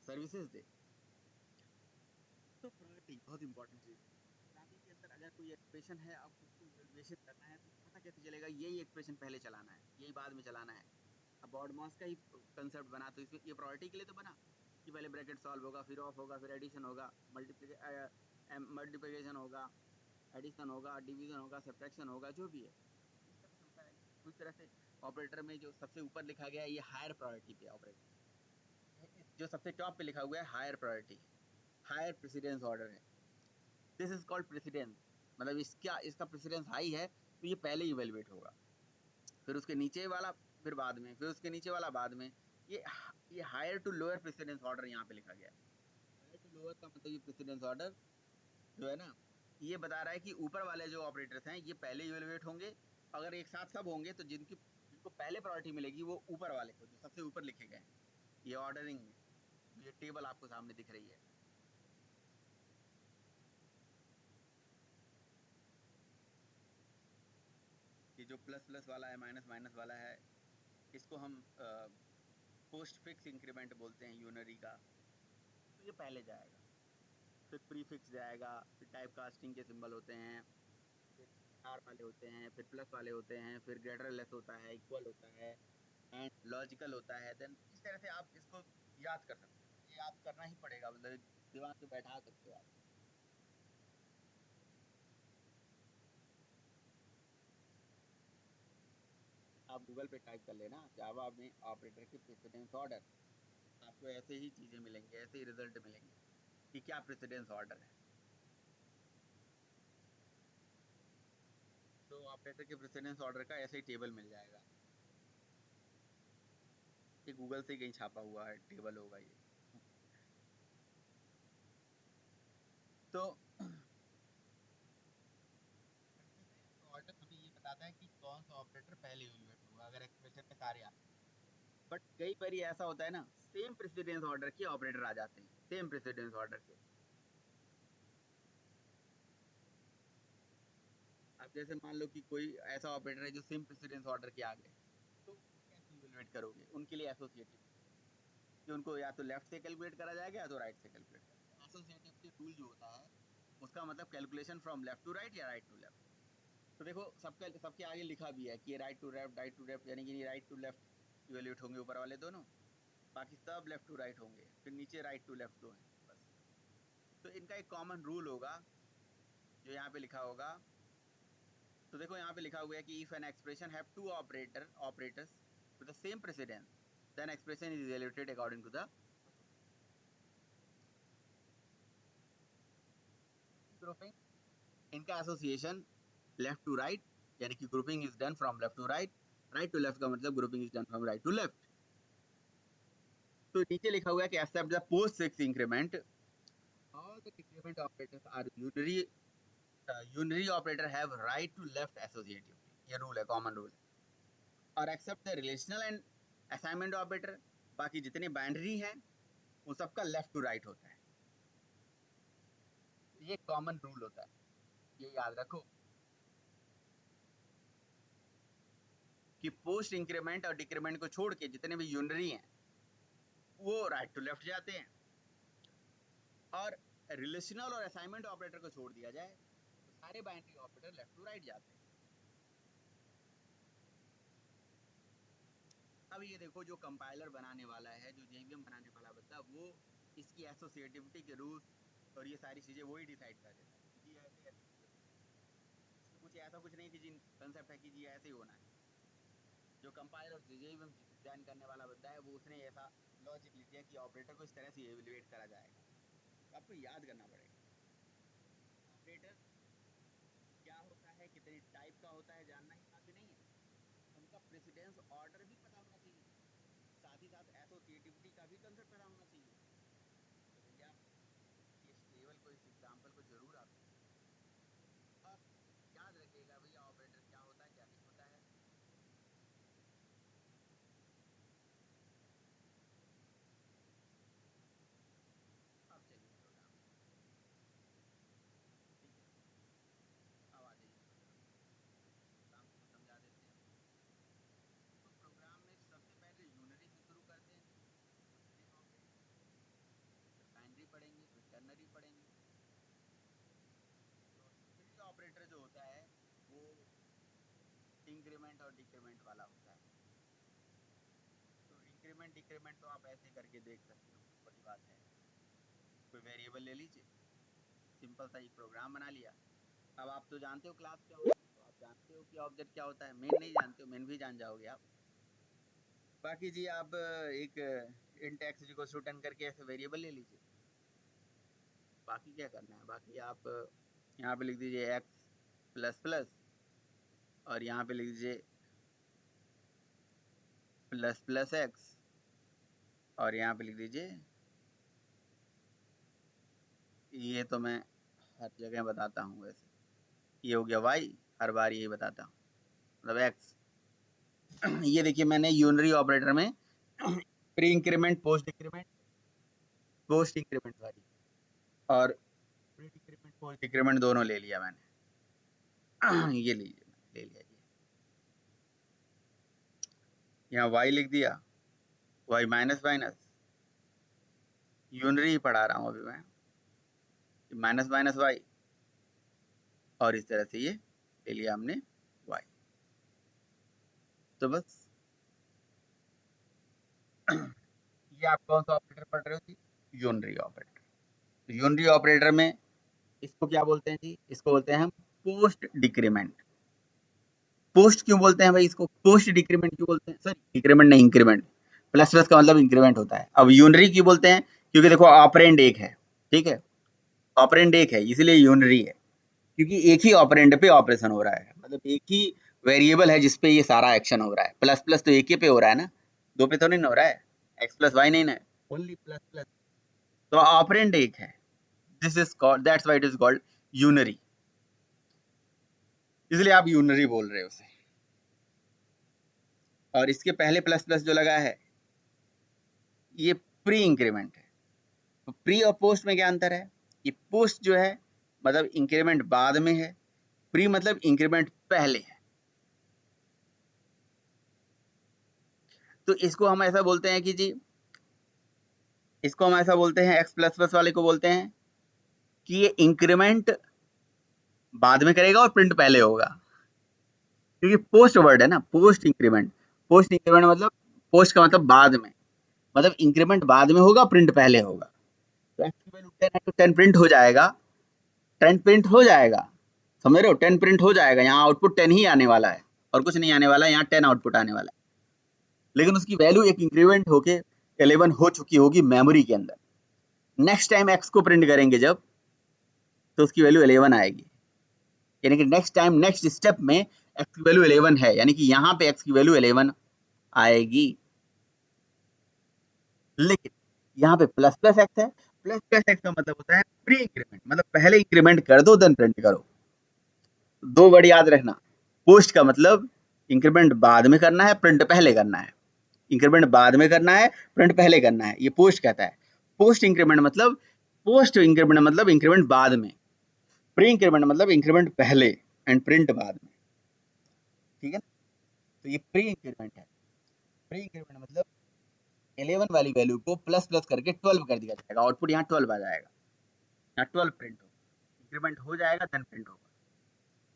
Speaker 1: सर्विसेज दे। तो प्रायोरिटी बहुत इंपॉर्टेंट चीज़ होती है। प्रोग्रामिंग के अंदर अगर कोई एक्सप्रेशन है, आपको उसको इवेल्युएशन करना है तो पता कैसे चलेगा यही एक्सप्रेशन पहले चलाना है, यही बाद में चलाना है। अब बॉड मास का ही कंसेप्ट बना तो इसमें ये प्रायोरिटी के लिए तो बना कि पहले ब्रैकेट सॉल्व होगा, फिर ऑफ होगा, फिर एडिशन होगा, मल्टीप्लिकेशन होगा, एडिशन होगा, डिवीजन होगा, सब्ट्रैक्शन होगा, जो भी है इस तरह चलता है। उस तरह से ऑपरेटर में जो सबसे ऊपर लिखा गया है ये हायर प्रायोरिटी पे ऑपरेटर है। जो सबसे टॉप पे लिखा हुआ है हायर प्रायोरिटी है, हायर प्रेसिडेंस ऑर्डर है। This is called precedence. मतलब इसका प्रेसिडेंस हाई है तो ये पहले इवेल्युएट होगा, फिर उसके नीचे वाला, फिर बाद में, फिर उसके नीचे वाला बाद में। ये ये higher to lower precedence order यहाँ पे लिखा गया है। हायर टू लोअर का मतलब ये प्रेसिडेंस ऑर्डर जो है ना, ये बता रहा है कि ऊपर वाले जो ऑपरेटर्स हैं ये पहले इवेल्युएट होंगे। अगर एक साथ सब होंगे तो जिनको पहले प्रायोरिटी मिलेगी वो ऊपर वाले को, जो सबसे ऊपर लिखे गए हैं। ये ऑर्डरिंग में ये टेबल आपको सामने दिख रही है। ये जो प्लस प्लस वाला है, माइनस माइनस वाला है, इसको हम पोस्ट फिक्स इंक्रीमेंट बोलते हैं यूनरी का। तो ये पहले जाएगा, फिर प्रीफिक्स जाएगा, फिर टाइप कास्टिंग के सिंबल होते हैं, फिर स्टार वाले होते हैं, फिर प्लस वाले होते हैं, फिर ग्रेटर लेस होता है, इक्वल होता है, एंड लॉजिकल होता है। देन इस तरह से आप इसको याद कर सकते हो। ये याद करना ही पड़ेगा, मतलब दिमाग में बैठा सकते हो आप गूगल पे टाइप कर लेना जावा में ऑपरेटर की प्रेसिडेंस ऑर्डर, आपको ऐसे ही चीजें मिलेंगे, ऐसे ही रिजल्ट मिलेंगे कि क्या प्रेसिडेंस ऑर्डर है। तो ऑपरेटर के प्रेसिडेंस ऑर्डर का ऐसे ही टेबल मिल जाएगा। ये गूगल से कहीं छापा हुआ है टेबल होगा ये। तो ऑर्डर हमें ये बताता है कि कौन सा ऑपरेटर पहले इवैल्यूएट होगा अगर एक्सप्रेशन में सारे आते हैं। बट कई बार ऐसा होता है ना, सेम प्रेसिडेंस ऑर्डर के ऑपरेटर आ जाते हैं, सेम प्रेसिडेंस ऑर्डर के। अब जैसे मान लो कि कोई ऐसा ऑपरेटर है जो सेम प्रेसिडेंस ऑर्डर के आ गए, तो उनको कैसे इवैल्यूएट करोगे? उनके लिए एसोसिएटिविटी है कि उनको या तो लेफ्ट से कैलकुलेट करा जाएगा या तो राइट से कैलकुलेट करा जाएगा। एसोसिएटिविटी रूल जो होता है उसका मतलब calculation from left to right या राइट टू लेफ्ट। तो देखो सबके आगे लिखा भी है कि ये राइट टू लेफ्ट यानी कि राइट टू लेफ्ट इवैल्यूएट होंगे ऊपर वाले दोनों, बाकी सब लेफ्ट टू राइट होंगे, फिर नीचे राइट टू लेफ्ट दो हैं बस। तो इनका एक कॉमन रूल होगा जो यहाँ पे लिखा होगा। तो देखो यहाँ पे लिखा हुआ है कि if an expression have two operators with the same precedence then expression is evaluated according to the grouping. इनका एसोसिएशन लेफ्ट टू राइट यानी कि grouping is done from left to right, right to left का मतलब grouping is done from right to left. तो नीचे लिखा हुआ है कि except the post 6 increment all the decrement operators are unary operator have right to left एसोसिएटिवली। ये rule है, कॉमन रूल है। और except the relational and assignment operator, बाकी जितने बाइनरी हैं वो सबका लेफ्ट टू राइट होता है। ये कॉमन रूल होता है, ये याद रखो कि पोस्ट इंक्रीमेंट और डिक्रीमेंट को छोड़ के जितने भी यूनरी हैं वो राइट टू लेफ्ट जाते हैं, और रिलेशनल और असाइनमेंट ऑपरेटर को छोड़ दिया जाए तो सारे binary operator left to right जाते हैं। अब ये देखो जो कंपाइलर बनाने वाला है, जो जेवीएम बनाने वाला बंदा, वो इसकी एसोसिएटिविटी के रूल्स और ये सारी चीजें वही डिसाइड कर देता है कि जी ऐसे ऐसे चीजें होनी है। इसमें कुछ ऐसा कुछ नहीं कि जी कंसेप्ट है कि जी ऐसे ही होना है। जो कंपाइलर और जेवीएम डिजाइन करने वाला बंदा है वो उसने ऐसा लॉजिक लिख दिया कि ऑपरेटर को इस तरह से इवैल्यूएट करा जाएगा। तो आपको याद करना पड़ेगा ऑपरेटर क्या होता है, कितने टाइप का होता है, जानना ही काफी नहीं है, उनका प्रेसिडेंस ऑर्डर भी पता होना चाहिए, साथ ही साथ एसोसिएटिविटी का भी कंसेप्ट पता होना चाहिए। तो भैया इस टेबल को, इस एग्जांपल को जरूर आप देखिए और याद रखिएगा भैया ऑपरेटर क्या होता है क्या नहीं होता है। अब चलिए प्रोग्राम, ठीक है, अब आ जाइए प्रोग्राम पे। प्रोग्राम को समझा देते हैं। तो प्रोग्राम में सबसे पहले यूनरी से शुरू करते हैं जी, यूनरी ऑपरेटर, फिर बाइनरी पढ़ेंगे, फिर टर्नरी पढ़ेंगे। तो यूनरी ऑपरेटर जो होता है वो इंक्रीमेंट और डिक्रीमेंट वाला होता है। तो इंक्रीमेंट डिक्रीमेंट तो आप ऐसे करके देख सकते हो, कोई बड़ी बात है। कोई वेरिएबल ले लीजिए, सिंपल सा एक प्रोग्राम बना लिया। अब आप तो जानते हो क्लास क्या होती है, तो आप जानते हो कि ऑब्जेक्ट क्या होता है। मेन नहीं जानते हो, मेन भी जान जाओगे आप। बाकी जी आप एक इंट एक्स को रिटर्न करके ऐसे वेरिएबल ले लीजिए। बाकी क्या करना है, बाकी आप यहाँ पे लिख दीजिए एक्स प्लस प्लस और यहाँ पे लिख दीजिए प्लस प्लस एक्स और यहाँ पे लिख दीजिए, ये तो मैं हर जगह बताता हूँ वैसे, ये हो गया वाई, हर बार यही बताता हूँ, मतलब एक्स। ये देखिए मैंने यूनरी ऑपरेटर में pre increment post increment sorry और प्री डिक्रीमेंट पोस्ट डिक्रीमेंट दोनों ले लिया मैंने। ये लीजिए मैंने ले लिया ये, यहाँ y लिख दिया, y माइनस माइनस, यूनरी पढ़ा रहा हूँ अभी मैं, माइनस माइनस y और इस तरह से ये ले लिया हमने y। तो बस ये आप कौन सा ऑपरेटर पढ़ रहे हो जी? Unary operator. तो यूनरी ऑपरेटर में इसको क्या बोलते हैं जी? इसको बोलते हैं हम पोस्ट डिक्रीमेंट। पोस्ट क्यों बोलते हैं भाई इसको, पोस्ट डिक्रीमेंट क्यों बोलते हैं? सर डिक्रीमेंट नहीं, इंक्रीमेंट। प्लस प्लस का मतलब इंक्रीमेंट होता है। अब यूनरी क्यों बोलते हैं? क्योंकि देखो ऑपरेंड एक है, ठीक है, ऑपरेंड एक है इसलिए यूनरी है, क्योंकि एक ही ऑपरेंड पे ऑपरेशन हो रहा है, मतलब एक ही वेरिएबल है जिसपे ये सारा एक्शन हो रहा है। प्लस प्लस तो एक ही पे हो रहा है ना, 2 पे तो नहीं हो रहा है, x प्लस वाई नहीं ना, ओनली प्लस प्लस, तो ऑपरेंड एक है, this is called, that's why it is called unary, इसलिए आप यूनरी बोल रहे हो उसे। और इसके पहले प्लस प्लस जो लगा है ये प्री इंक्रीमेंट है। तो प्री और पोस्ट में क्या अंतर है, ये पोस्ट जो है मतलब इंक्रीमेंट बाद में है, प्री मतलब इंक्रीमेंट पहले है। तो इसको हम ऐसा बोलते हैं कि जी, इसको हम ऐसा बोलते हैं, एक्स प्लस प्लस वाले को बोलते हैं कि ये इंक्रीमेंट बाद में करेगा और प्रिंट पहले होगा, क्योंकि पोस्ट वर्ड है ना, पोस्ट इंक्रीमेंट। पोस्ट इंक्रीमेंट मतलब, पोस्ट का मतलब बाद में, मतलब इंक्रीमेंट बाद में होगा, प्रिंट पहले होगा। तो एक्स की वैल्यू 10 है तो 10 प्रिंट हो जाएगा, 10 प्रिंट हो जाएगा, समझ रहे हो, 10 प्रिंट हो जाएगा, यहाँ आउटपुट 10 ही आने वाला है और कुछ नहीं आने वाला है, यहाँ 10 आउटपुट आने वाला है। लेकिन उसकी वैल्यू एक इंक्रीमेंट होके 11 हो चुकी होगी मेमोरी के अंदर। नेक्स्ट टाइम एक्स को प्रिंट करेंगे जब, तो उसकी वैल्यू 11 आएगी, यानी कि नेक्स्ट टाइम नेक्स्ट स्टेप में एक्स की वैल्यू 11 है, यानी कि यहाँ पे एक्स की वैल्यू 11 आएगी। लेकिन यहाँ पे प्लस प्लस एक्स है, प्लस प्लस एक्स का मतलब होता है प्री इंक्रीमेंट, मतलब पहले इंक्रीमेंट कर दो देन प्रिंट करो। 2 वर्ड याद रखना, पोस्ट का मतलब इंक्रीमेंट बाद में करना है, प्रिंट पहले करना है। इंक्रीमेंट बाद में करना है, प्रिंट पहले करना है, ये पोस्ट कहता है। पोस्ट इंक्रीमेंट मतलब, पोस्ट इंक्रीमेंट मतलब इंक्रीमेंट बाद में, प्री इंक्रीमेंट मतलब इंक्रीमेंट पहले एंड प्रिंट बाद में, ठीक है ना। तो ये प्री इंक्रीमेंट है। प्री इंक्रीमेंट मतलब 11 वाली वैल्यू को प्लस प्लस करके 12 कर दिया जाएगा, आउटपुट यहाँ 12 आ जाएगा, यहाँ 12 प्रिंट होगा, इंक्रीमेंट हो जाएगा देन प्रिंट होगा,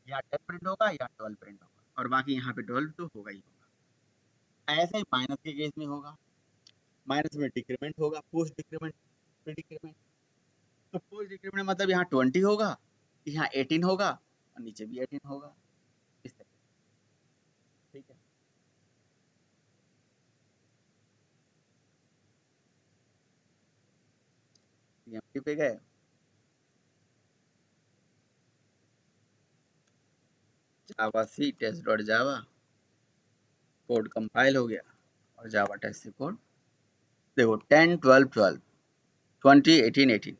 Speaker 1: यहाँ 10 प्रिंट होगा, यहाँ 12 प्रिंट होगा, और बाकी यहाँ पे 12 तो होगा ही होगा। ऐसे ही माइनस के केस में होगा, माइनस में डिक्रीमेंट होगा, पोस्ट डिक्रीमेंट, प्री डिक्रीमेंट। तो पोस्ट डिक्रीमेंट मतलब यहाँ 20 होगा, यहाँ 18 होगा और नीचे भी 18 होगा, इस तरह, ठीक है। PMT पे गए, जावा सी test dot Java code compile हो गया और जावा टेस्ट सी कोड देखो 10 12 12 20 18 18,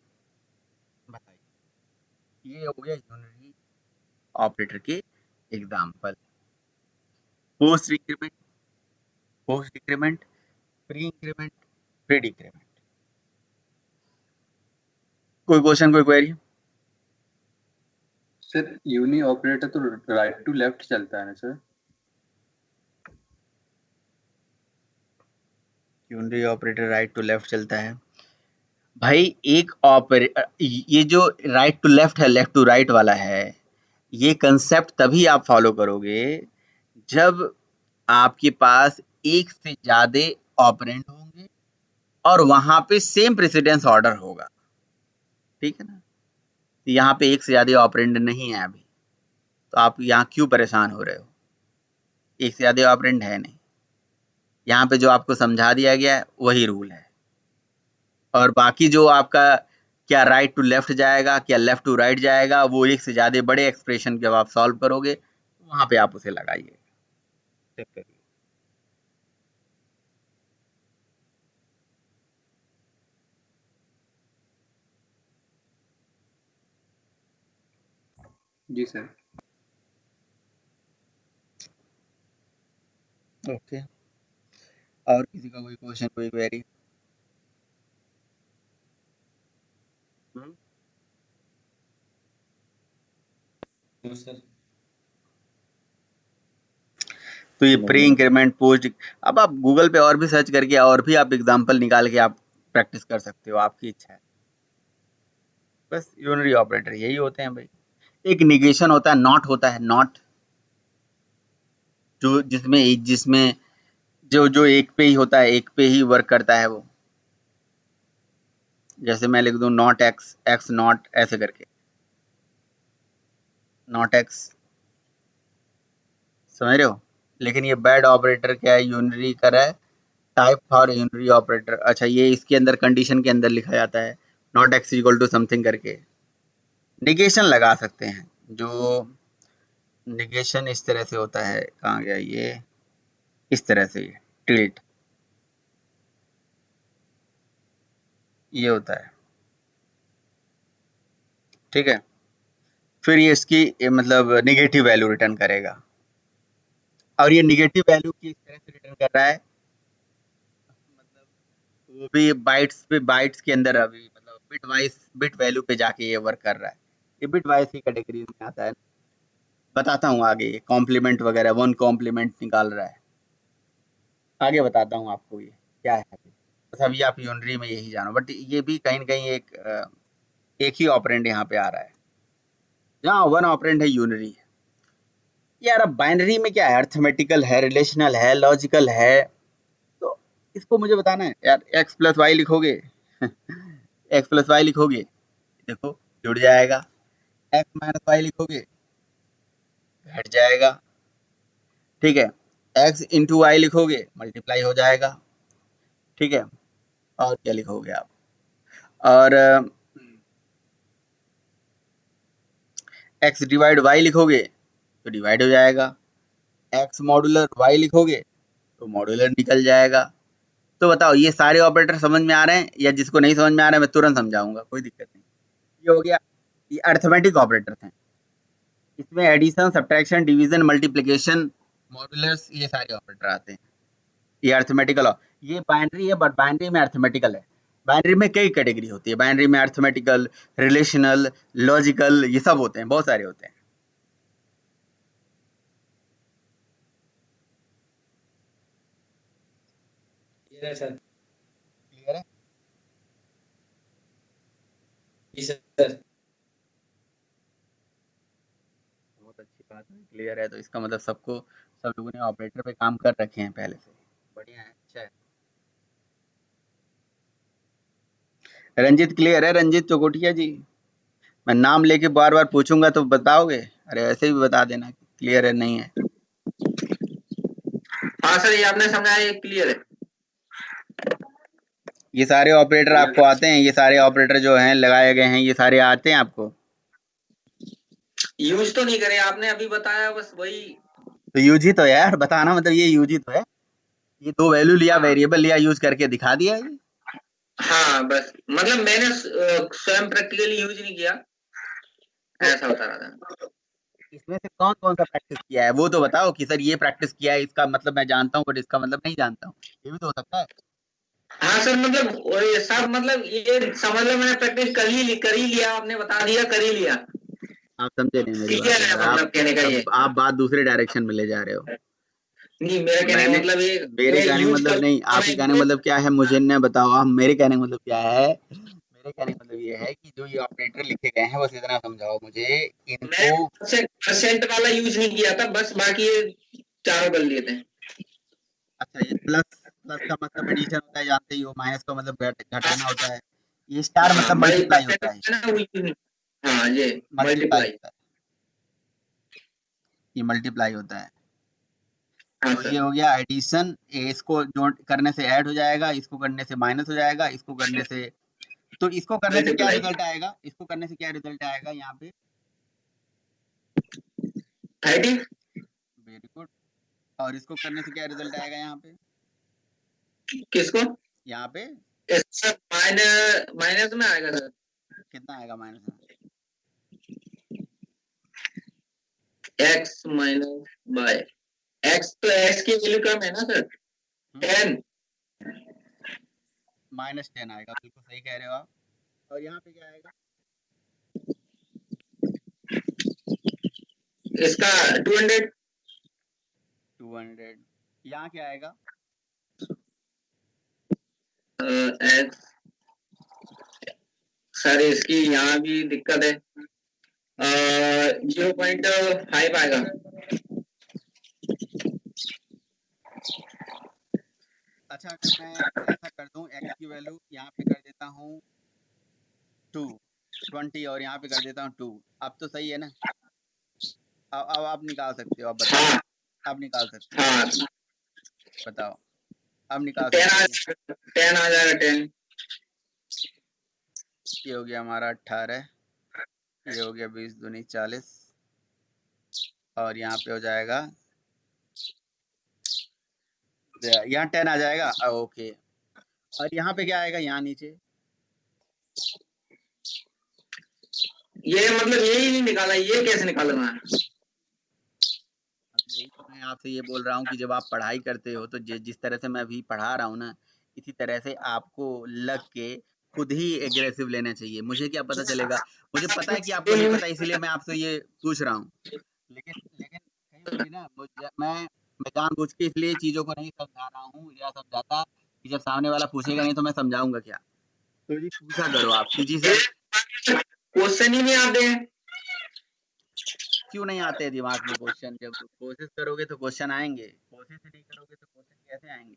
Speaker 1: बताइए ये हो गया यूनरी ऑपरेटर के example. Post increment, post decrement, pre increment, pre decrement. कोई क्वेश्चन, कोई क्वेरी?
Speaker 8: सर यूनी ऑपरेटर तो राइट टू लेफ्ट चलता है ना sir?
Speaker 1: Unary operator right to left चलता है भाई। एक ये जो राइट टू लेफ्ट है, लेफ्ट टू राइट वाला है, ये कंसेप्ट तभी आप फॉलो करोगे जब आपके पास एक से ज्यादा ऑपरेंड होंगे और वहां पे सेम प्रेसिडेंस ऑर्डर होगा, ठीक है ना। तो यहाँ पे एक से ज्यादा ऑपरेंड नहीं है अभी, तो आप यहाँ क्यों परेशान हो रहे हो, एक से ज्यादा ऑपरेंड है नहीं। यहाँ पे जो आपको समझा दिया गया है वही रूल है, और बाकी जो आपका क्या राइट टू लेफ्ट जाएगा, क्या लेफ्ट टू राइट जाएगा, वो एक से ज्यादा बड़े एक्सप्रेशन जब आप सॉल्व करोगे वहां पे आप उसे लगाइए।
Speaker 8: जी सर।
Speaker 1: ओके, और किसी का कोई क्वेश्चन, कोई क्वेरी?
Speaker 11: सर
Speaker 1: तो ये प्री इंक्रीमेंट, पोस्ट, अब आप गूगल पे और भी सर्च करके और भी आप एग्जांपल निकाल के आप प्रैक्टिस कर सकते हो, आपकी इच्छा है। बस यूनरी ऑपरेटर यही होते हैं भाई। एक निगेशन होता है, नॉट होता है, नॉट, जो जिसमें जिसमें जो जो एक पे ही होता है, एक पे ही वर्क करता है वो। जैसे मैं लिख दूं नॉट एक्स, एक्स नॉट, ऐसे करके नॉट एक्स, समझ रहे हो। लेकिन ये बैड ऑपरेटर क्या है, यूनरी कर रहा है, टाइप फॉर यूनरी ऑपरेटर। अच्छा, ये इसके अंदर कंडीशन के अंदर लिखा जाता है not x equal to something करके। निगेशन लगा सकते हैं, जो निगेशन इस तरह से होता है, कहाँ गया ये, इस तरह से टिल्ट, ये होता है, ठीक है। फिर ये इसकी मतलब नेगेटिव वैल्यू रिटर्न करेगा, और ये नेगेटिव वैल्यू किस तरह से रिटर्न कर रहा है, मतलब वो भी बाइट्स के अंदर अभी मतलब बिट वैल्यू पे जाके ये वर्क कर रहा है। ये बिट वाइज की कैटेगरी में आता है। बताता हूँ आगे, ये कॉम्प्लीमेंट वगैरह 1 कॉम्प्लीमेंट निकाल रहा है, आगे बताता हूँ आपको ये क्या है। बस अभी आप यूनरी में यही जानो, बट ये भी कहीं न कहीं एक ही ऑपरेंड यहाँ पे आ रहा है, जहाँ 1 ऑपरेंड है यूनरी। यार अब बाइनरी में क्या है, अरिथमेटिकल है, रिलेशनल है, लॉजिकल है, तो इसको मुझे बताना है यार। एक्स प्लस वाई लिखोगे एक्स प्लस वाई लिखोगे, देखो जुड़ जाएगा। एक्स माइनस वाई लिखोगे, घट जाएगा, ठीक है। एक्स इंटू वाई लिखोगे, मल्टीप्लाई हो जाएगा, ठीक है। और क्या लिखोगे आप, और एक्स डिवाइड वाई लिखोगे तो डिवाइड हो जाएगा। एक्स मॉडुलर वाई लिखोगे तो मॉडुलर निकल जाएगा। तो बताओ ये सारे ऑपरेटर समझ में आ रहे हैं, या जिसको नहीं समझ में आ रहा है मैं तुरंत समझाऊंगा, कोई दिक्कत नहीं। ये हो गया, ये अरिथमेटिक ऑपरेटर्स हैं। इसमें addition, subtraction, division, multiplication, modulus, ये सारे ऑपरेटर आते हैं। ये अरिथमेटिकल, ये बाइनरी है, बट बाइनरी में अरिथमेटिकल है। बाइनरी में कई कैटेगरी होती है, बाइनरी में अरिथमेटिकल, रिलेशनल, लॉजिकल, ये सब होते हैं, बहुत सारे होते हैं।
Speaker 3: सर
Speaker 1: क्लियर है?
Speaker 3: जी सर।
Speaker 1: बहुत अच्छी बात है, क्लियर है। तो इसका मतलब सब लोगों ने ऑपरेटर पे काम कर रखे हैं पहले से, बढ़िया है, अच्छा है। रंजित क्लियर है? रंजित चौकोटिया जी, मैं नाम लेके बार बार पूछूंगा तो बताओगे? अरे ऐसे भी बता देना क्लियर है नहीं है।
Speaker 9: हाँ सर, ये आपने समझाया, ये क्लियर है।
Speaker 1: ये सारे ऑपरेटर आपको आते हैं? ये सारे ऑपरेटर जो हैं लगाए गए हैं, ये सारे आते हैं आपको?
Speaker 9: यूज तो नहीं करे आपने, अभी बताया बस वही।
Speaker 1: तो यूज ही तो है यार, बताना मतलब ये यूज ही तो है। ये 2 वैल्यू लिया,
Speaker 9: हाँ
Speaker 1: वेरिएबल लिया, यूज करके दिखा दिया ये।
Speaker 9: हाँ, बस मतलब मैंने स्वयं प्रैक्टिकली यूज नहीं किया,
Speaker 1: तो
Speaker 9: ऐसा बता रहा था।
Speaker 1: इसमें से कौन कौन सा प्रैक्टिस किया है वो तो बताओ, कि सर ये प्रैक्टिस किया है, इसका मतलब मैं जानता हूँ बट इसका मतलब नहीं जानता हूँ, ये भी तो हो सकता है।
Speaker 9: हाँ सर, मतलब ये सब मतलब ये समझ लो मैंने प्रैक्टिस कर ही लिया, आपने बता दिया, कर ही लिया।
Speaker 1: आप समझे नहीं मेरी
Speaker 9: ठीक
Speaker 1: बात
Speaker 9: है,
Speaker 1: यार,
Speaker 9: मतलब कहने का ये
Speaker 1: आप बात दूसरे डायरेक्शन में ले जा रहे हो।
Speaker 9: नहीं, मेरा कहने का
Speaker 1: मैंने
Speaker 9: मतलब ये
Speaker 1: मेरे कहने का
Speaker 9: यूज
Speaker 1: मतलब
Speaker 9: कर
Speaker 1: नहीं, आपके कहने का मतलब क्या है मुझे न बताओ। आप मेरे कहने का मतलब क्या है? मेरे कहने का मतलब ये है कि जो ये ऑपरेटर लिखे गए हैं बस इतना समझाओ मुझे,
Speaker 9: मैं
Speaker 1: इनको।
Speaker 9: परसेंट वाला यूज नहीं किया था, बस बाकी ये चारों कर लिए थे।
Speaker 1: अच्छा, ये प्लस प्लस का मतलब एडिशन होता है, जानते ही हो। माइनस का मतलब घटाना होता है। ये स्टार
Speaker 9: हाँ,
Speaker 1: मतलब
Speaker 9: भाई
Speaker 1: मल्टीप्लाई
Speaker 9: परसेंट
Speaker 1: होता है,
Speaker 9: ना वो यूज नहीं। हाँ, ये
Speaker 1: मल्टीप्लाई
Speaker 9: मल्टीप्लाई।
Speaker 1: होता है, ये मल्टीप्लाई होता है।
Speaker 9: हाँ
Speaker 1: तो ये
Speaker 9: सर।
Speaker 1: हो गया एडिशन, इसको जोड़ करने से ऐड हो जाएगा, इसको करने से माइनस हो जाएगा, इसको करने से, तो इसको करने से क्या
Speaker 9: मल्टीप्लाई
Speaker 1: रिजल्ट आएगा? इसको करने से क्या रिजल्ट आएगा यहाँ पे?
Speaker 9: 30।
Speaker 1: Very good. और इसको करने से क्या रिजल्ट आएगा यहाँ पे?
Speaker 9: किसको?
Speaker 1: यहाँ पे
Speaker 9: सर माइनस में आएगा सर।
Speaker 1: कितना आएगा माइनस में?
Speaker 9: एक्स माइनस बाय एक्स, तो एक्स की वैल्यू कम है ना सर, 10।
Speaker 1: -10 आएगा, बिल्कुल सही कह रहे हो आप। और यहाँ पे क्या आएगा?
Speaker 9: इसका 200।
Speaker 1: 200। यहाँ क्या आएगा?
Speaker 9: एक्स सर, इसकी यहाँ भी दिक्कत है, 0.5 आएगा।
Speaker 1: अच्छा, अगर मैं ऐसा कर दूं, x की वैल्यू यहाँ पे कर देता हूँ 20 और यहाँ पे कर देता हूँ 2, अब तो सही है ना? अब आप निकाल सकते हो, अब बताओ।
Speaker 9: हाँ
Speaker 1: अब निकाल सकते हो,
Speaker 9: हाँ,
Speaker 1: बताओ। अब निकाल
Speaker 9: 10
Speaker 1: सकते
Speaker 9: आ
Speaker 1: हो।
Speaker 9: जाएगा, 10 आ जाएगा, 10।
Speaker 1: ये हो गया हमारा 18, ये हो गया 20 दूनी 40, और यहाँ पे हो जाएगा, यहाँ 10 आ जाएगा। ओके, और यहाँ पे क्या आएगा? यहाँ नीचे
Speaker 9: ये मतलब यही नहीं निकाला, ये कैसे निकालूंगा?
Speaker 1: यही तो मैं आपसे ये बोल रहा हूँ कि जब आप पढ़ाई करते हो तो जिस तरह से मैं अभी पढ़ा रहा हूँ ना, इसी तरह से आपको लग के खुद ही एग्रेसिव लेना चाहिए। मुझे क्या पता चलेगा? मुझे पता है कि आपको नहीं पता, इसीलिए मैं आपसे ये पूछ रहा हूँ। लेकिन कहीं भी ना मैं जानबूझ के इसलिए चीज़ों को नहीं समझा रहा हूँ या समझाता कि जब सामने वाला पूछेगा नहीं तो मैं समझाऊँगा क्या? तो जी पूछा करो आप कि जी सर
Speaker 9: क्वेश्चन ही नहीं आते हैं।
Speaker 1: क्यों नहीं आते हैं दिमाग में क्वेश्चन? जब कोशिश करोगे तो क्वेश्चन आएंगे, कोशिश नहीं करोगे तो क्वेश्चन कैसे आएंगे?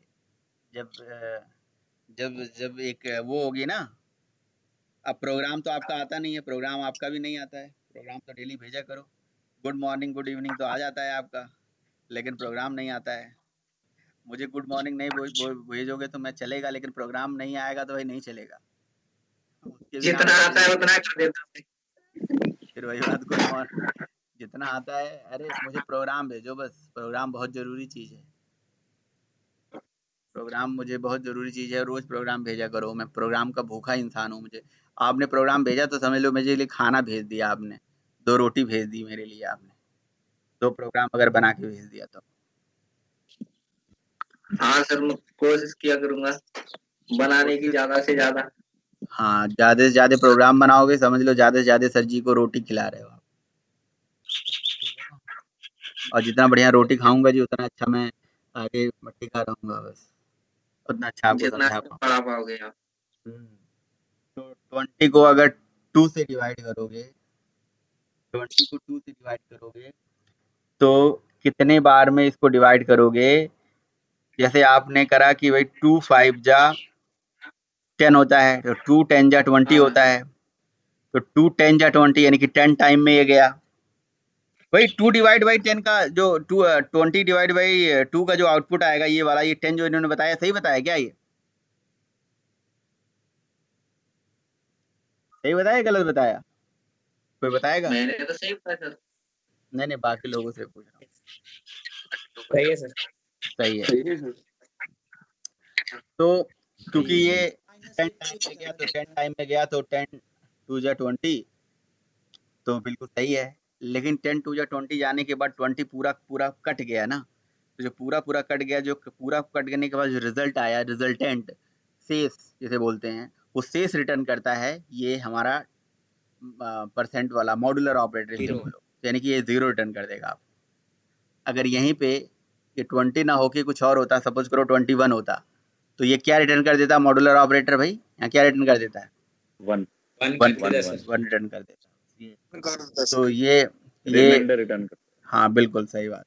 Speaker 1: जब एक वो होगी ना, अब प्रोग्राम तो आपका आता नहीं है, प्रोग्राम आपका भी नहीं आता है, प्रोग्राम तो डेली भेजा करो, गुड मॉर्निंग गुड इवनिंग तो आ जाता है आपका, लेकिन प्रोग्राम नहीं आता है। मुझे गुड मॉर्निंग नहीं भेजोगे तो मैं चलेगा, लेकिन प्रोग्राम नहीं आएगा तो भाई नहीं चलेगा। उसके बिना
Speaker 9: जितना आता है उतना कर देता हूँ।
Speaker 1: फिर वही बात, गुड मॉर्निंग जितना आता है, अरे मुझे प्रोग्राम भेजो बस, प्रोग्राम बहुत ज़रूरी चीज़ है। प्रोग्राम मुझे बहुत ज़रूरी चीज़ है, रोज़ प्रोग्राम भेजा करो, मैं प्रोग्राम का भूखा इंसान हूँ। मुझे आपने प्रोग्राम भेजा तो समझ लो मेरे लिए खाना भेज दिया आपने, 2 रोटी भेज दी मेरे लिए आपने, 2 प्रोग्राम अगर बना के भेज दिया तो।
Speaker 9: हाँ सर, मैं कोशिश किया करूंगा बनाने की ज्यादा से ज्यादा।
Speaker 1: हाँ, ज़्यादा से ज़्यादा प्रोग्राम बनाओगे, समझ लो ज़्यादा से ज़्यादा सर जी को रोटी खिला रहे हो आप। और जितना बढ़िया रोटी खाऊँगा जी उतना अच्छा मैं आगे टिका रहूँगा बस, उतना अच्छा आपको
Speaker 9: जितना
Speaker 1: समझा
Speaker 9: अच्छा
Speaker 1: पाऊँ।
Speaker 9: पढ़ा पाओगे आप।
Speaker 1: तो 20 को अगर 2 से डिवाइड करोगे, 20 को 2 से डिवाइड करोगे तो कितने बार में इसको डिवाइड करोगे? जैसे आपने करा कि भाई 2 5 जा 10 होता है, तो 2 10 जा 20 होता है, तो 2 10 जा 20 यानी कि 10 टाइम में ये गया। भाई 2 डिवाइड बाई 10 का जो 20 डिवाइड बाई 2 का जो आउटपुट आएगा ये वाला, ये 10 जो इन्होंने बताया, सही बताया क्या ये? सही बताया गलत बताया? कोई बताएगा?
Speaker 9: मैंने तो सही बताया सर।
Speaker 1: नहीं बाकी लोगों से पूछ रहा हूँ।
Speaker 2: सही है सर।
Speaker 1: सही है। तो क्योंकि ये 10 टाइम में गया तो 10 टाइम में गया तो 10 2 जा 20 तो बिल्कुल सही है। लेकिन 10 2 जा 20 जाने के बाद 20 पूरा कट गया ना, तो जो पूरा कट गया, जो पूरा कट गने के बाद जो रिजल्ट आया, रिजल्टेंट शेष जिसे बोलते हैं, वो शेष रिटर्न करता है ये हमारा परसेंट वाला मॉड्यूलर ऑपरेटर जिसे बोलो, यानी कि ये 0 रिटर्न कर देगा आप। अगर यहीं पे ये 20 ना होके कुछ और होता, सपोज करो 21 होता, तो ये क्या रिटर्न कर देता मॉड्यूलर ऑपरेटर भाई? यहाँ क्या रिटर्न कर देता है?
Speaker 7: 1
Speaker 1: रिटर्न कर देता है। तो ये
Speaker 7: रिमाइंडर रिटर्न कर।
Speaker 1: हाँ बिल्कुल सही बात।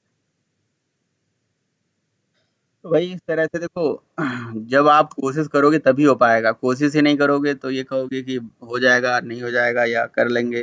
Speaker 1: तो वही इस तरह से देखो, जब आप कोशिश करोगे तभी हो पाएगा, कोशिश ही नहीं करोगे तो ये कहोगे कि हो जाएगा, नहीं हो जाएगा या कर लेंगे,